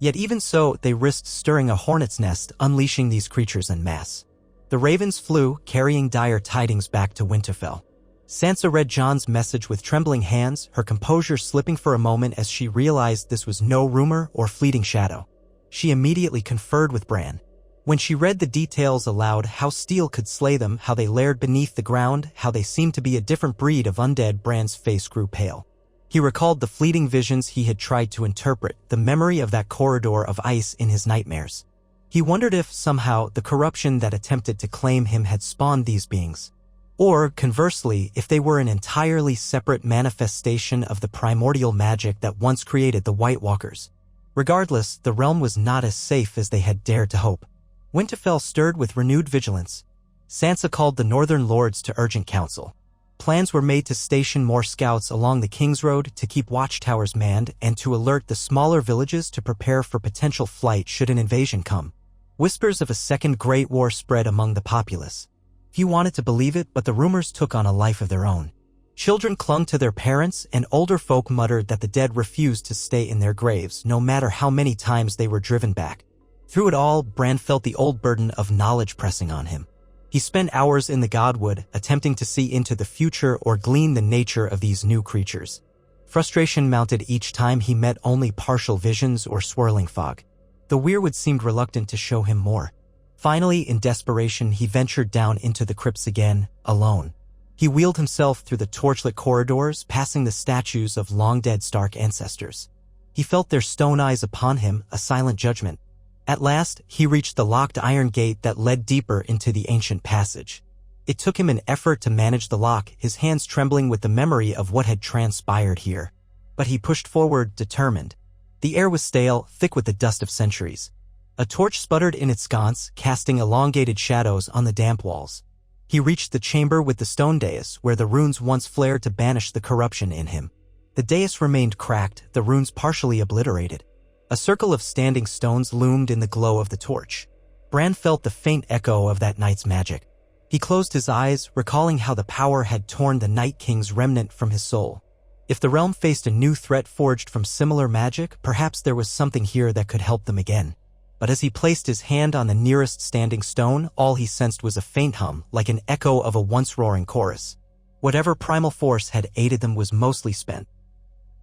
Yet even so, they risked stirring a hornet's nest, unleashing these creatures en masse. The ravens flew, carrying dire tidings back to Winterfell. Sansa read Jon's message with trembling hands, her composure slipping for a moment as she realized this was no rumor or fleeting shadow. She immediately conferred with Bran. When she read the details aloud, how steel could slay them, how they laired beneath the ground, how they seemed to be a different breed of undead, Bran's face grew pale. He recalled the fleeting visions he had tried to interpret, the memory of that corridor of ice in his nightmares. He wondered if, somehow, the corruption that attempted to claim him had spawned these beings. Or, conversely, if they were an entirely separate manifestation of the primordial magic that once created the White Walkers. Regardless, the realm was not as safe as they had dared to hope. Winterfell stirred with renewed vigilance. Sansa called the northern lords to urgent council. Plans were made to station more scouts along the King's Road to keep watchtowers manned and to alert the smaller villages to prepare for potential flight should an invasion come. Whispers of a second Great War spread among the populace. Few wanted to believe it, but the rumors took on a life of their own. Children clung to their parents, and older folk muttered that the dead refused to stay in their graves, no matter how many times they were driven back. Through it all, Bran felt the old burden of knowledge pressing on him. He spent hours in the Godwood, attempting to see into the future or glean the nature of these new creatures. Frustration mounted each time he met only partial visions or swirling fog. The weirwood seemed reluctant to show him more. Finally, in desperation, he ventured down into the crypts again, alone. He wheeled himself through the torchlit corridors, passing the statues of long-dead Stark ancestors. He felt their stone eyes upon him, a silent judgment. At last, he reached the locked iron gate that led deeper into the ancient passage. It took him an effort to manage the lock, his hands trembling with the memory of what had transpired here. But he pushed forward, determined. The air was stale, thick with the dust of centuries. A torch sputtered in its sconce, casting elongated shadows on the damp walls. He reached the chamber with the stone dais, where the runes once flared to banish the corruption in him. The dais remained cracked, the runes partially obliterated. A circle of standing stones loomed in the glow of the torch. Bran felt the faint echo of that night's magic. He closed his eyes, recalling how the power had torn the Night King's remnant from his soul. If the realm faced a new threat forged from similar magic, perhaps there was something here that could help them again. But as he placed his hand on the nearest standing stone, all he sensed was a faint hum, like an echo of a once-roaring chorus. Whatever primal force had aided them was mostly spent.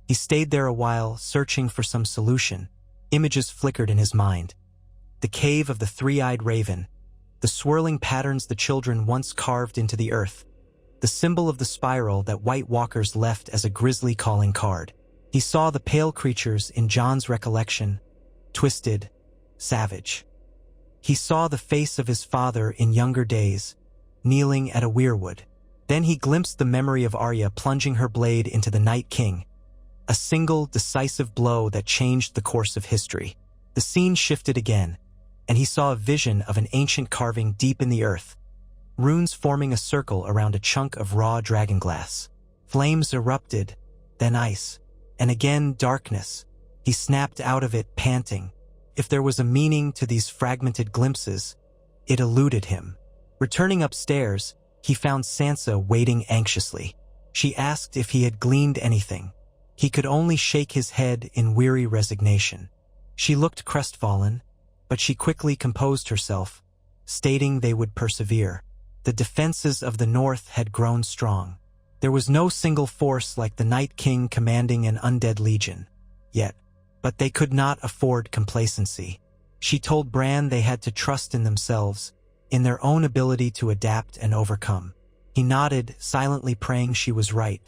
He stayed there a while, searching for some solution. Images flickered in his mind. The cave of the three-eyed raven, the swirling patterns the children once carved into the earth, the symbol of the spiral that White Walkers left as a grisly calling card. He saw the pale creatures in Jon's recollection, twisted, savage. He saw the face of his father in younger days, kneeling at a weirwood. Then he glimpsed the memory of Arya plunging her blade into the Night King, a single, decisive blow that changed the course of history. The scene shifted again, and he saw a vision of an ancient carving deep in the earth, runes forming a circle around a chunk of raw dragonglass. Flames erupted, then ice, and again darkness. He snapped out of it, panting. If there was a meaning to these fragmented glimpses, it eluded him. Returning upstairs, he found Sansa waiting anxiously. She asked if he had gleaned anything. He could only shake his head in weary resignation. She looked crestfallen, but she quickly composed herself, stating they would persevere. The defenses of the North had grown strong. There was no single force like the Night King commanding an undead legion. Yet, but they could not afford complacency. She told Bran they had to trust in themselves, in their own ability to adapt and overcome. He nodded, silently praying she was right.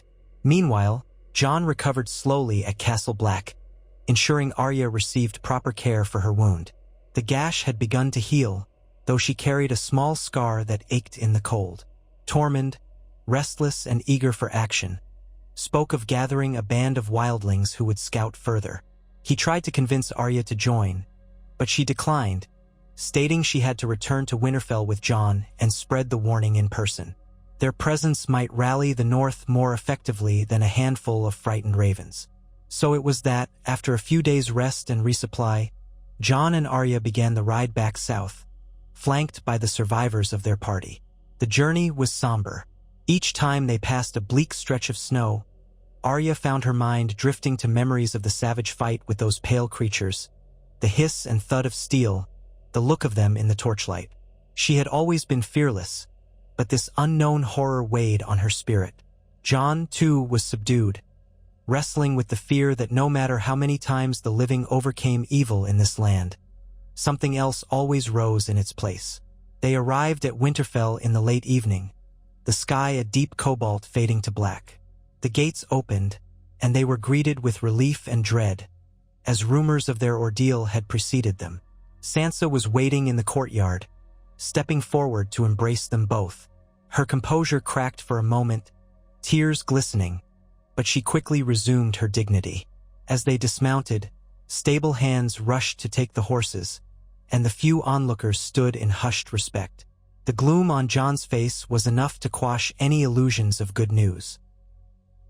Meanwhile, Jon recovered slowly at Castle Black, ensuring Arya received proper care for her wound. The gash had begun to heal, though she carried a small scar that ached in the cold. Tormund, restless and eager for action, spoke of gathering a band of wildlings who would scout further. He tried to convince Arya to join, but she declined, stating she had to return to Winterfell with Jon and spread the warning in person. Their presence might rally the North more effectively than a handful of frightened ravens. So it was that, after a few days' rest and resupply, Jon and Arya began the ride back south, flanked by the survivors of their party. The journey was somber. Each time they passed a bleak stretch of snow, Arya found her mind drifting to memories of the savage fight with those pale creatures, the hiss and thud of steel, the look of them in the torchlight. She had always been fearless, but this unknown horror weighed on her spirit. Jon, too, was subdued, wrestling with the fear that no matter how many times the living overcame evil in this land, something else always rose in its place. They arrived at Winterfell in the late evening, the sky a deep cobalt fading to black. The gates opened, and they were greeted with relief and dread, as rumors of their ordeal had preceded them. Sansa was waiting in the courtyard, stepping forward to embrace them both. Her composure cracked for a moment, tears glistening, but she quickly resumed her dignity. As they dismounted, stable hands rushed to take the horses, and the few onlookers stood in hushed respect. The gloom on Jon's face was enough to quash any illusions of good news.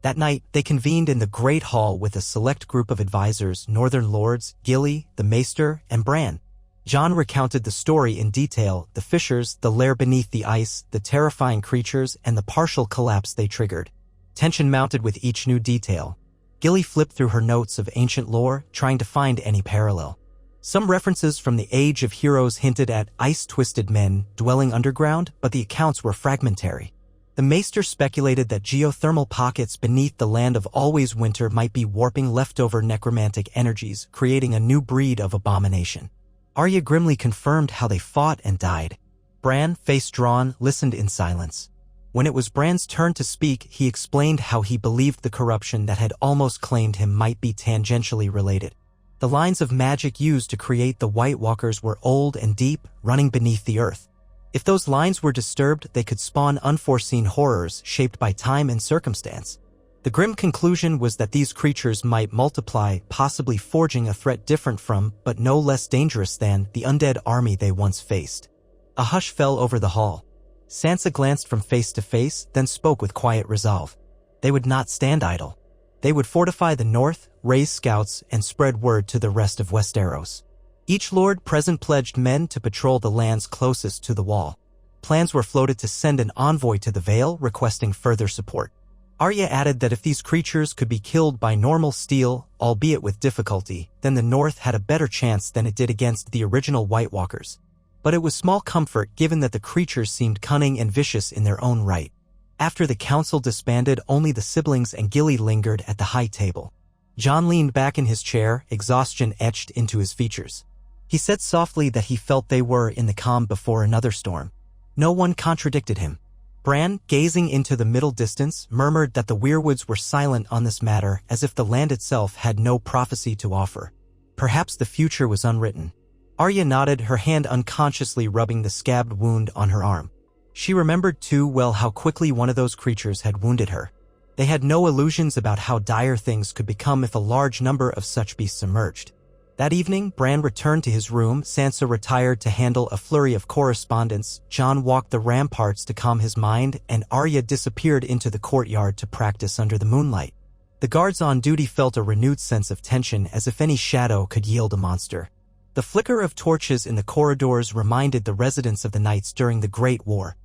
That night, they convened in the Great Hall with a select group of advisors, Northern Lords, Gilly, the Maester, and Bran. Jon recounted the story in detail, the fissures, the lair beneath the ice, the terrifying creatures, and the partial collapse they triggered. Tension mounted with each new detail. Gilly flipped through her notes of ancient lore, trying to find any parallel. Some references from the Age of Heroes hinted at ice-twisted men dwelling underground, but the accounts were fragmentary. The maester speculated that geothermal pockets beneath the land of always winter might be warping leftover necromantic energies, creating a new breed of abomination. Arya grimly confirmed how they fought and died. Bran, face drawn, listened in silence. When it was Bran's turn to speak, he explained how he believed the corruption that had almost claimed him might be tangentially related. The lines of magic used to create the White Walkers were old and deep, running beneath the earth. If those lines were disturbed, they could spawn unforeseen horrors shaped by time and circumstance. The grim conclusion was that these creatures might multiply, possibly forging a threat different from, but no less dangerous than, the undead army they once faced. A hush fell over the hall. Sansa glanced from face to face, then spoke with quiet resolve. They would not stand idle. They would fortify the north, raise scouts, and spread word to the rest of Westeros. Each lord present pledged men to patrol the lands closest to the wall. Plans were floated to send an envoy to the Vale requesting further support. Arya added that if these creatures could be killed by normal steel, albeit with difficulty, then the North had a better chance than it did against the original White Walkers. But it was small comfort given that the creatures seemed cunning and vicious in their own right. After the council disbanded, only the siblings and Gilly lingered at the high table. Jon leaned back in his chair, exhaustion etched into his features. He said softly that he felt they were in the calm before another storm. No one contradicted him. Bran, gazing into the middle distance, murmured that the weirwoods were silent on this matter, as if the land itself had no prophecy to offer. Perhaps the future was unwritten. Arya nodded, her hand unconsciously rubbing the scabbed wound on her arm. She remembered too well how quickly one of those creatures had wounded her. They had no illusions about how dire things could become if a large number of such beasts emerged. That evening, Bran returned to his room, Sansa retired to handle a flurry of correspondence, Jon walked the ramparts to calm his mind, and Arya disappeared into the courtyard to practice under the moonlight. The guards on duty felt a renewed sense of tension, as if any shadow could yield a monster. The flicker of torches in the corridors reminded the residents of the nights during the Great War.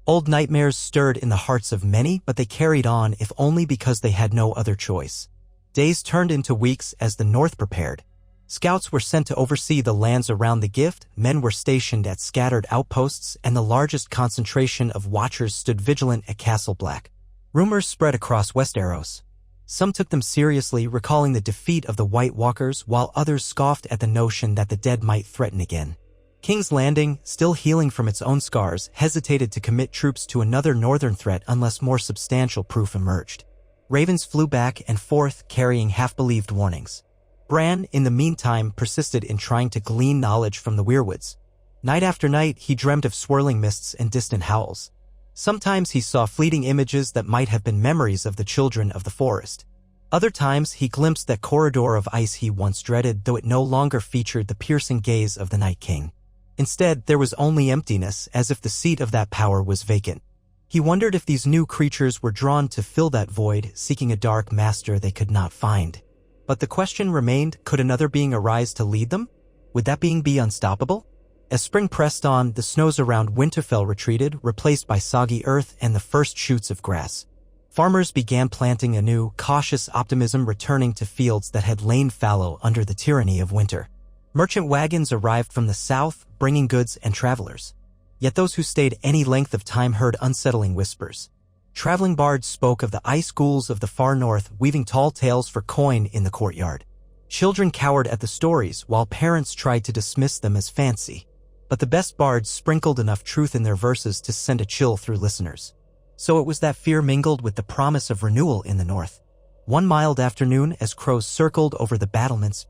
Old nightmares stirred in the hearts of many, but they carried on, if only because they had no other choice. Days turned into weeks as the North prepared. Scouts were sent to oversee the lands around the gift, men were stationed at scattered outposts, and the largest concentration of watchers stood vigilant at Castle Black. Rumors spread across Westeros. Some took them seriously, recalling the defeat of the White Walkers, while others scoffed at the notion that the dead might threaten again. King's Landing, still healing from its own scars, hesitated to commit troops to another northern threat unless more substantial proof emerged. Ravens flew back and forth, carrying half-believed warnings. Bran, in the meantime, persisted in trying to glean knowledge from the weirwoods. Night after night, he dreamed of swirling mists and distant howls. Sometimes he saw fleeting images that might have been memories of the children of the forest. Other times, he glimpsed that corridor of ice he once dreaded, though it no longer featured the piercing gaze of the Night King. Instead, there was only emptiness, as if the seat of that power was vacant. He wondered if these new creatures were drawn to fill that void, seeking a dark master they could not find. But the question remained, could another being arise to lead them? Would that being be unstoppable? As spring pressed on, the snows around Winterfell retreated, replaced by soggy earth and the first shoots of grass. Farmers began planting anew, cautious optimism returning to fields that had lain fallow under the tyranny of winter. Merchant wagons arrived from the south, bringing goods and travelers. Yet those who stayed any length of time heard unsettling whispers. Traveling bards spoke of the ice ghouls of the far north, weaving tall tales for coin in the courtyard. Children cowered at the stories, while parents tried to dismiss them as fancy. But the best bards sprinkled enough truth in their verses to send a chill through listeners. So it was that fear mingled with the promise of renewal in the north. One mild afternoon, as crows circled over the battlements,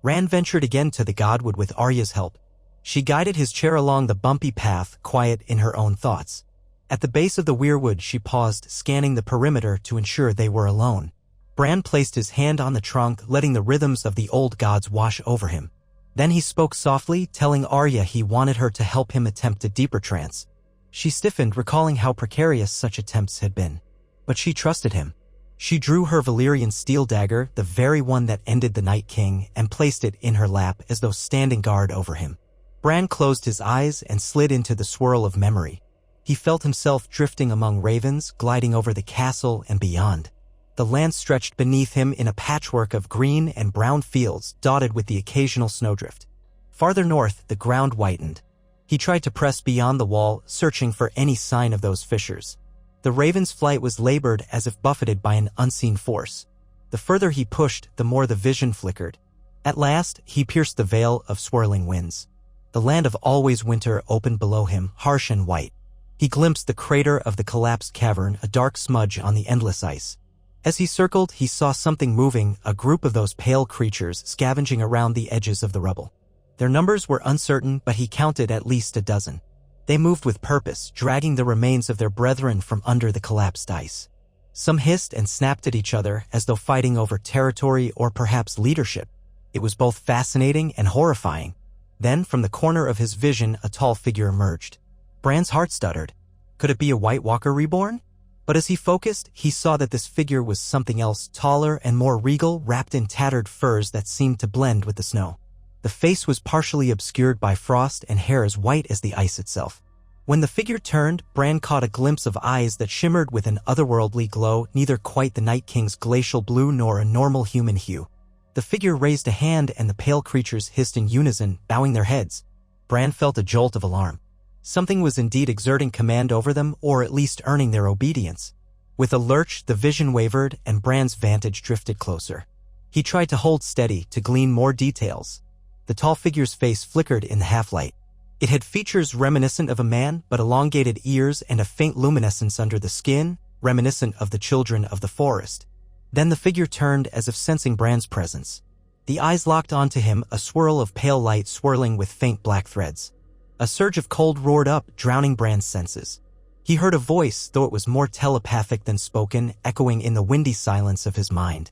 Bran ventured again to the Godwood with Arya's help. She guided his chair along the bumpy path, quiet in her own thoughts. At the base of the weirwood, she paused, scanning the perimeter to ensure they were alone. Bran placed his hand on the trunk, letting the rhythms of the old gods wash over him. Then he spoke softly, telling Arya he wanted her to help him attempt a deeper trance. She stiffened, recalling how precarious such attempts had been. But she trusted him. She drew her Valyrian steel dagger, the very one that ended the Night King, and placed it in her lap as though standing guard over him. Bran closed his eyes and slid into the swirl of memory. He felt himself drifting among ravens, gliding over the castle and beyond. The land stretched beneath him in a patchwork of green and brown fields, dotted with the occasional snowdrift. Farther north, the ground whitened. He tried to press beyond the wall, searching for any sign of those fissures. The raven's flight was labored as if buffeted by an unseen force. The further he pushed, the more the vision flickered. At last, he pierced the veil of swirling winds. The land of always winter opened below him, harsh and white. He glimpsed the crater of the collapsed cavern, a dark smudge on the endless ice. As he circled, he saw something moving, a group of those pale creatures scavenging around the edges of the rubble. Their numbers were uncertain, but he counted at least a dozen. They moved with purpose, dragging the remains of their brethren from under the collapsed ice. Some hissed and snapped at each other as though fighting over territory or perhaps leadership. It was both fascinating and horrifying. Then, from the corner of his vision, a tall figure emerged. Bran's heart stuttered. Could it be a White Walker reborn? But as he focused, he saw that this figure was something else, taller and more regal, wrapped in tattered furs that seemed to blend with the snow. The face was partially obscured by frost and hair as white as the ice itself. When the figure turned, Bran caught a glimpse of eyes that shimmered with an otherworldly glow, neither quite the Night King's glacial blue nor a normal human hue. The figure raised a hand and the pale creatures hissed in unison, bowing their heads. Bran felt a jolt of alarm. Something was indeed exerting command over them, or at least earning their obedience. With a lurch, the vision wavered and Bran's vantage drifted closer. He tried to hold steady, to glean more details. The tall figure's face flickered in the half-light. It had features reminiscent of a man, but elongated ears and a faint luminescence under the skin, reminiscent of the children of the forest. Then the figure turned as if sensing Bran's presence. The eyes locked onto him, a swirl of pale light swirling with faint black threads. A surge of cold roared up, drowning Bran's senses. He heard a voice, though it was more telepathic than spoken, echoing in the windy silence of his mind.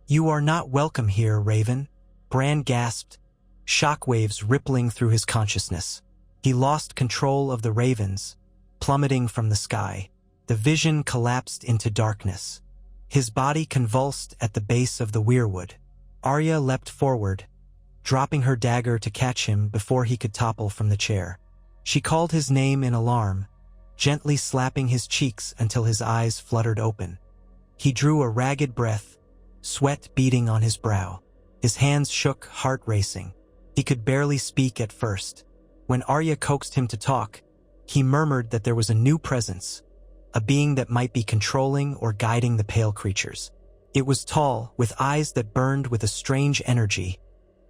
"You are not welcome here, Raven," Bran gasped, shockwaves rippling through his consciousness. He lost control of the ravens, plummeting from the sky. The vision collapsed into darkness. His body convulsed at the base of the weirwood. Arya leapt forward, dropping her dagger to catch him before he could topple from the chair. She called his name in alarm, gently slapping his cheeks until his eyes fluttered open. He drew a ragged breath, sweat beading on his brow. His hands shook, heart racing. He could barely speak at first. When Arya coaxed him to talk, he murmured that there was a new presence, a being that might be controlling or guiding the pale creatures. It was tall, with eyes that burned with a strange energy,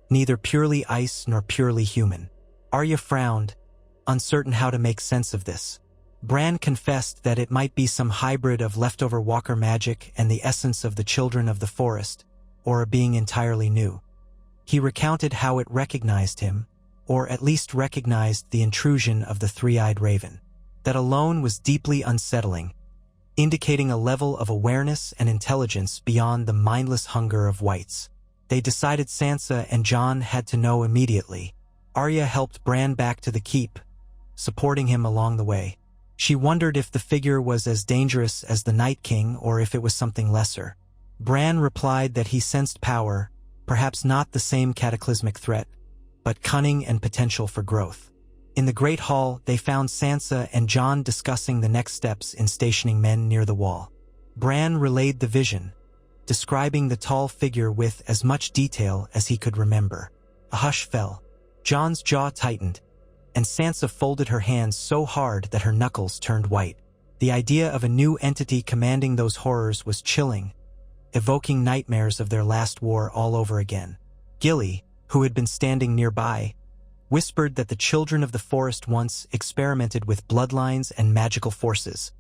neither purely ice nor purely human. Arya frowned, uncertain how to make sense of this. Bran confessed that it might be some hybrid of leftover walker magic and the essence of the children of the forest, or a being entirely new. He recounted how it recognized him, or at least recognized the intrusion of the three-eyed raven. That alone was deeply unsettling, indicating a level of awareness and intelligence beyond the mindless hunger of whites. They decided Sansa and Jon had to know immediately. Arya helped Bran back to the keep, supporting him along the way. She wondered if the figure was as dangerous as the Night King or if it was something lesser. Bran replied that he sensed power, perhaps not the same cataclysmic threat, but cunning and potential for growth. In the Great Hall, they found Sansa and Jon discussing the next steps in stationing men near the wall. Bran relayed the vision, describing the tall figure with as much detail as he could remember. A hush fell. Jon's jaw tightened, and Sansa folded her hands so hard that her knuckles turned white. The idea of a new entity commanding those horrors was chilling, evoking nightmares of their last war all over again. Gilly, who had been standing nearby, whispered that the children of the forest once experimented with bloodlines and magical forces,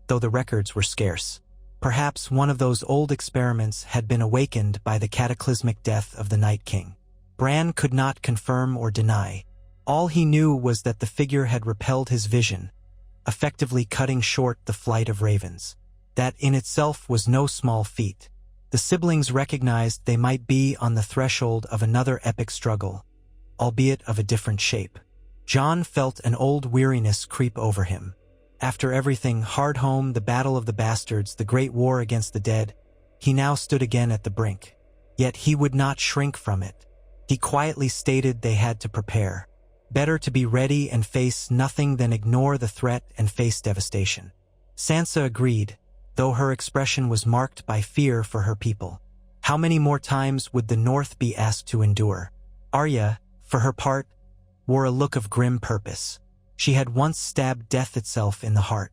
though the records were scarce. Perhaps one of those old experiments had been awakened by the cataclysmic death of the Night King. Bran could not confirm or deny. All he knew was that the figure had repelled his vision, effectively cutting short the flight of ravens. That in itself was no small feat. The siblings recognized they might be on the threshold of another epic struggle, albeit of a different shape. Jon felt an old weariness creep over him. After everything, Hardhome, the Battle of the Bastards, the Great War against the Dead, he now stood again at the brink. Yet he would not shrink from it. He quietly stated they had to prepare. Better to be ready and face nothing than ignore the threat and face devastation. Sansa agreed, though her expression was marked by fear for her people. How many more times would the North be asked to endure? Arya, for her part, wore a look of grim purpose. She had once stabbed death itself in the heart.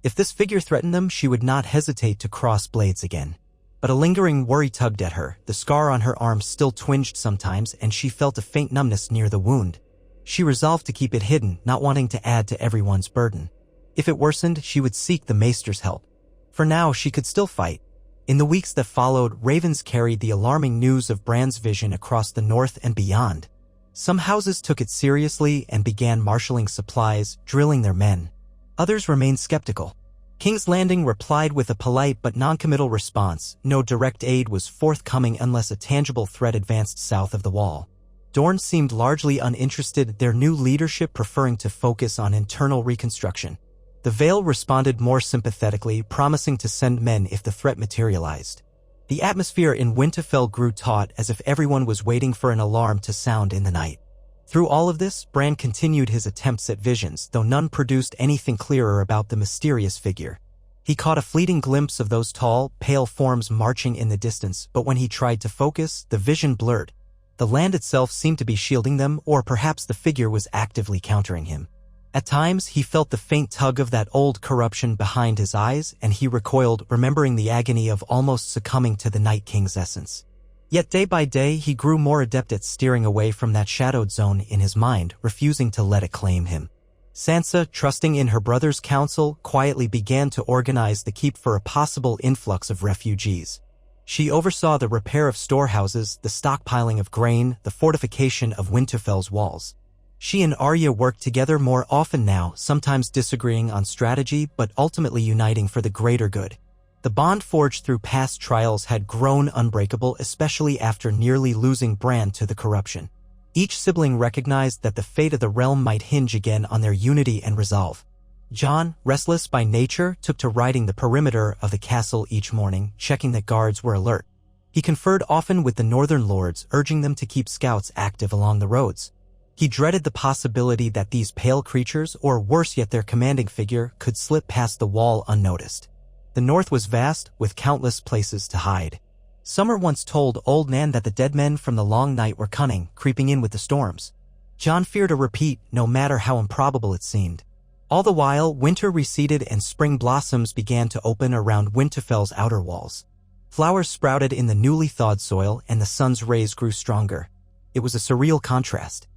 If this figure threatened them, she would not hesitate to cross blades again. But a lingering worry tugged at her. The scar on her arm still twinged sometimes, and she felt a faint numbness near the wound. She resolved to keep it hidden, not wanting to add to everyone's burden. If it worsened, she would seek the maester's help. For now, she could still fight. In the weeks that followed, ravens carried the alarming news of Bran's vision across the north and beyond. Some houses took it seriously and began marshaling supplies, drilling their men. Others remained skeptical. King's Landing replied with a polite but noncommittal response. No direct aid was forthcoming unless a tangible threat advanced south of the wall. Dorne seemed largely uninterested, their new leadership preferring to focus on internal reconstruction. The Vale responded more sympathetically, promising to send men if the threat materialized. The atmosphere in Winterfell grew taut, as if everyone was waiting for an alarm to sound in the night. Through all of this, Bran continued his attempts at visions, though none produced anything clearer about the mysterious figure. He caught a fleeting glimpse of those tall, pale forms marching in the distance, but when he tried to focus, the vision blurred. The land itself seemed to be shielding them, or perhaps the figure was actively countering him. At times, he felt the faint tug of that old corruption behind his eyes, and he recoiled, remembering the agony of almost succumbing to the Night King's essence. Yet day by day, he grew more adept at steering away from that shadowed zone in his mind, refusing to let it claim him. Sansa, trusting in her brother's counsel, quietly began to organize the keep for a possible influx of refugees. She oversaw the repair of storehouses, the stockpiling of grain, the fortification of Winterfell's walls. She and Arya worked together more often now, sometimes disagreeing on strategy but ultimately uniting for the greater good. The bond forged through past trials had grown unbreakable, especially after nearly losing Bran to the corruption. Each sibling recognized that the fate of the realm might hinge again on their unity and resolve. Jon, restless by nature, took to riding the perimeter of the castle each morning, checking that guards were alert. He conferred often with the northern lords, urging them to keep scouts active along the roads. He dreaded the possibility that these pale creatures, or worse yet their commanding figure, could slip past the wall unnoticed. The north was vast, with countless places to hide. Summer once told old Nan that the dead men from the long night were cunning, creeping in with the storms. Jon feared a repeat, no matter how improbable it seemed. All the while, winter receded and spring blossoms began to open around Winterfell's outer walls. Flowers sprouted in the newly thawed soil, and the sun's rays grew stronger. It was a surreal contrast.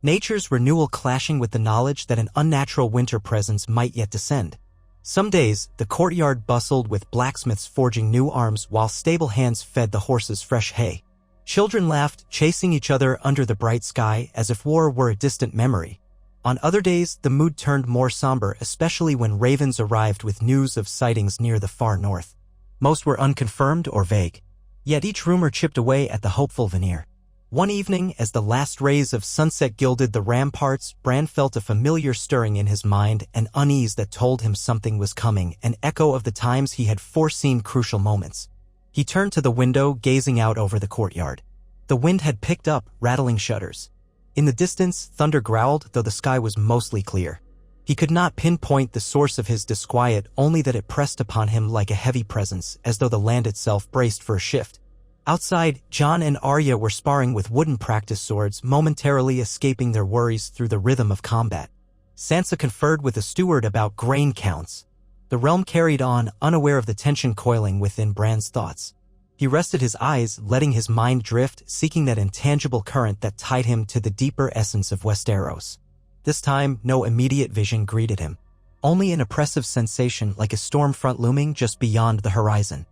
Nature's renewal clashing with the knowledge that an unnatural winter presence might yet descend. Some days, the courtyard bustled with blacksmiths forging new arms while stable hands fed the horses fresh hay. Children laughed, chasing each other under the bright sky as if war were a distant memory. On other days, the mood turned more somber, especially when ravens arrived with news of sightings near the far north. Most were unconfirmed or vague. Yet each rumor chipped away at the hopeful veneer. One evening, as the last rays of sunset gilded the ramparts, Bran felt a familiar stirring in his mind, an unease that told him something was coming, an echo of the times he had foreseen crucial moments. He turned to the window, gazing out over the courtyard. The wind had picked up, rattling shutters. In the distance, thunder growled, though the sky was mostly clear. He could not pinpoint the source of his disquiet, only that it pressed upon him like a heavy presence, as though the land itself braced for a shift. Outside, Jon and Arya were sparring with wooden practice swords, momentarily escaping their worries through the rhythm of combat. Sansa conferred with the steward about grain counts. The realm carried on, unaware of the tension coiling within Bran's thoughts. He rested his eyes, letting his mind drift, seeking that intangible current that tied him to the deeper essence of Westeros. This time, no immediate vision greeted him. Only an oppressive sensation like a storm front looming just beyond the horizon.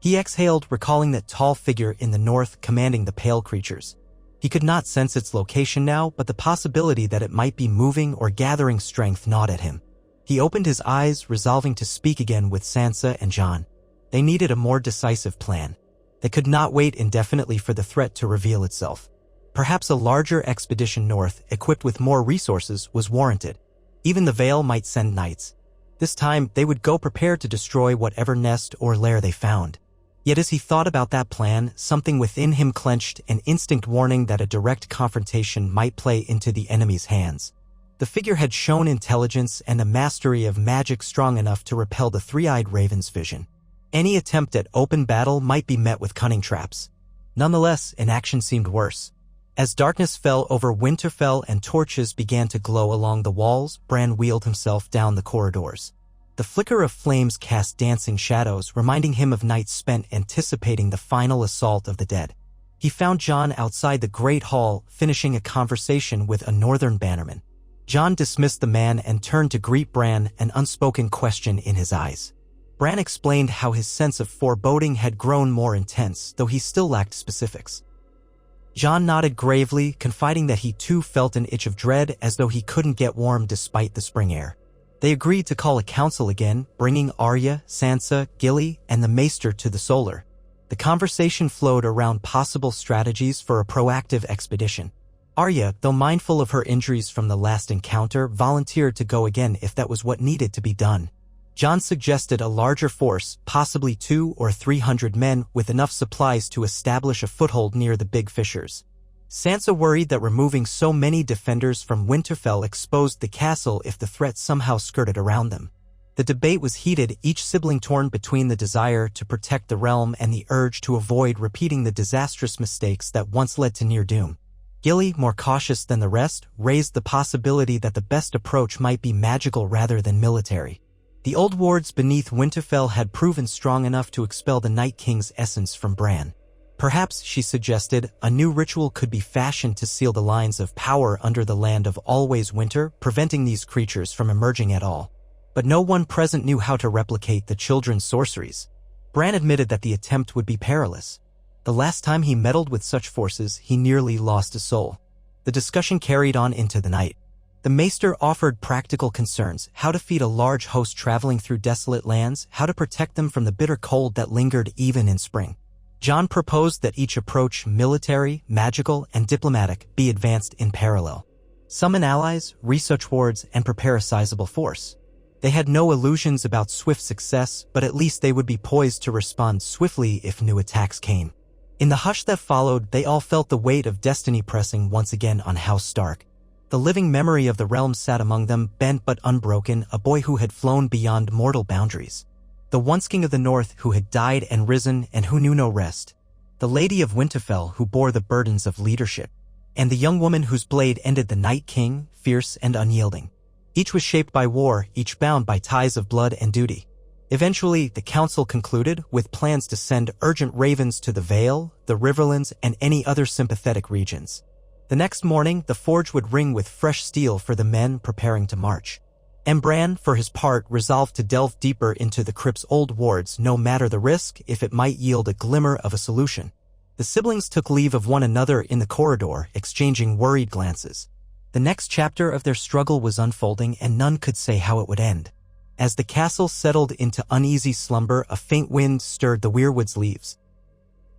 He exhaled, recalling that tall figure in the north commanding the pale creatures. He could not sense its location now, but the possibility that it might be moving or gathering strength gnawed at him. He opened his eyes, resolving to speak again with Sansa and Jon. They needed a more decisive plan. They could not wait indefinitely for the threat to reveal itself. Perhaps a larger expedition north, equipped with more resources, was warranted. Even the Vale might send knights. This time, they would go prepared to destroy whatever nest or lair they found. Yet as he thought about that plan, something within him clenched, an instinct warning that a direct confrontation might play into the enemy's hands. The figure had shown intelligence and a mastery of magic strong enough to repel the three-eyed raven's vision. Any attempt at open battle might be met with cunning traps. Nonetheless, inaction seemed worse. As darkness fell over Winterfell and torches began to glow along the walls, Bran wheeled himself down the corridors. The flicker of flames cast dancing shadows, reminding him of nights spent anticipating the final assault of the dead. He found Jon outside the Great Hall, finishing a conversation with a northern bannerman. Jon dismissed the man and turned to greet Bran, an unspoken question in his eyes. Bran explained how his sense of foreboding had grown more intense, though he still lacked specifics. Jon nodded gravely, confiding that he too felt an itch of dread, as though he couldn't get warm despite the spring air. They agreed to call a council again, bringing Arya, Sansa, Gilly, and the Maester to the Solar. The conversation flowed around possible strategies for a proactive expedition. Arya, though mindful of her injuries from the last encounter, volunteered to go again if that was what needed to be done. Jon suggested a larger force, possibly 200 or 300 men, with enough supplies to establish a foothold near the big fissures. Sansa worried that removing so many defenders from Winterfell exposed the castle if the threat somehow skirted around them. The debate was heated, each sibling torn between the desire to protect the realm and the urge to avoid repeating the disastrous mistakes that once led to near doom. Gilly, more cautious than the rest, raised the possibility that the best approach might be magical rather than military. The old wards beneath Winterfell had proven strong enough to expel the Night King's essence from Bran. Perhaps, she suggested, a new ritual could be fashioned to seal the lines of power under the land of always winter, preventing these creatures from emerging at all. But no one present knew how to replicate the children's sorceries. Bran admitted that the attempt would be perilous. The last time he meddled with such forces, he nearly lost a soul. The discussion carried on into the night. The Maester offered practical concerns: how to feed a large host traveling through desolate lands, how to protect them from the bitter cold that lingered even in spring. Jon proposed that each approach, military, magical, and diplomatic, be advanced in parallel. Summon allies, research wards, and prepare a sizable force. They had no illusions about swift success, but at least they would be poised to respond swiftly if new attacks came. In the hush that followed, they all felt the weight of destiny pressing once again on House Stark. The living memory of the realm sat among them, bent but unbroken, a boy who had flown beyond mortal boundaries. The once king of the north who had died and risen and who knew no rest. The lady of Winterfell who bore the burdens of leadership. And the young woman whose blade ended the Night King, fierce and unyielding. Each was shaped by war, each bound by ties of blood and duty. Eventually, the council concluded, with plans to send urgent ravens to the Vale, the Riverlands, and any other sympathetic regions. The next morning, the forge would ring with fresh steel for the men preparing to march. And Bran, for his part, resolved to delve deeper into the crypt's old wards, no matter the risk, if it might yield a glimmer of a solution. The siblings took leave of one another in the corridor, exchanging worried glances. The next chapter of their struggle was unfolding, and none could say how it would end. As the castle settled into uneasy slumber, a faint wind stirred the weirwood's leaves.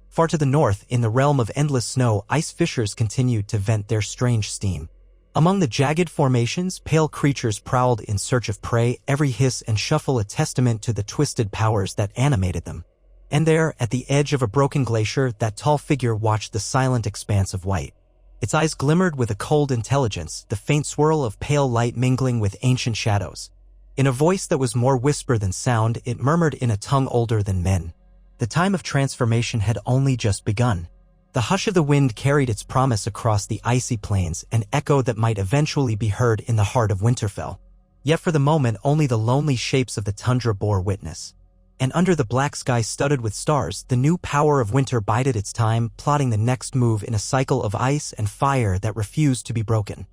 Far to the north, in the realm of endless snow, ice fissures continued to vent their strange steam. Among the jagged formations, pale creatures prowled in search of prey, every hiss and shuffle a testament to the twisted powers that animated them. And there, at the edge of a broken glacier, that tall figure watched the silent expanse of white. Its eyes glimmered with a cold intelligence, the faint swirl of pale light mingling with ancient shadows. In a voice that was more whisper than sound, it murmured in a tongue older than men. The time of transformation had only just begun. The hush of the wind carried its promise across the icy plains, an echo that might eventually be heard in the heart of Winterfell. Yet for the moment, only the lonely shapes of the tundra bore witness. And under the black sky studded with stars, the new power of winter bided its time, plotting the next move in a cycle of ice and fire that refused to be broken.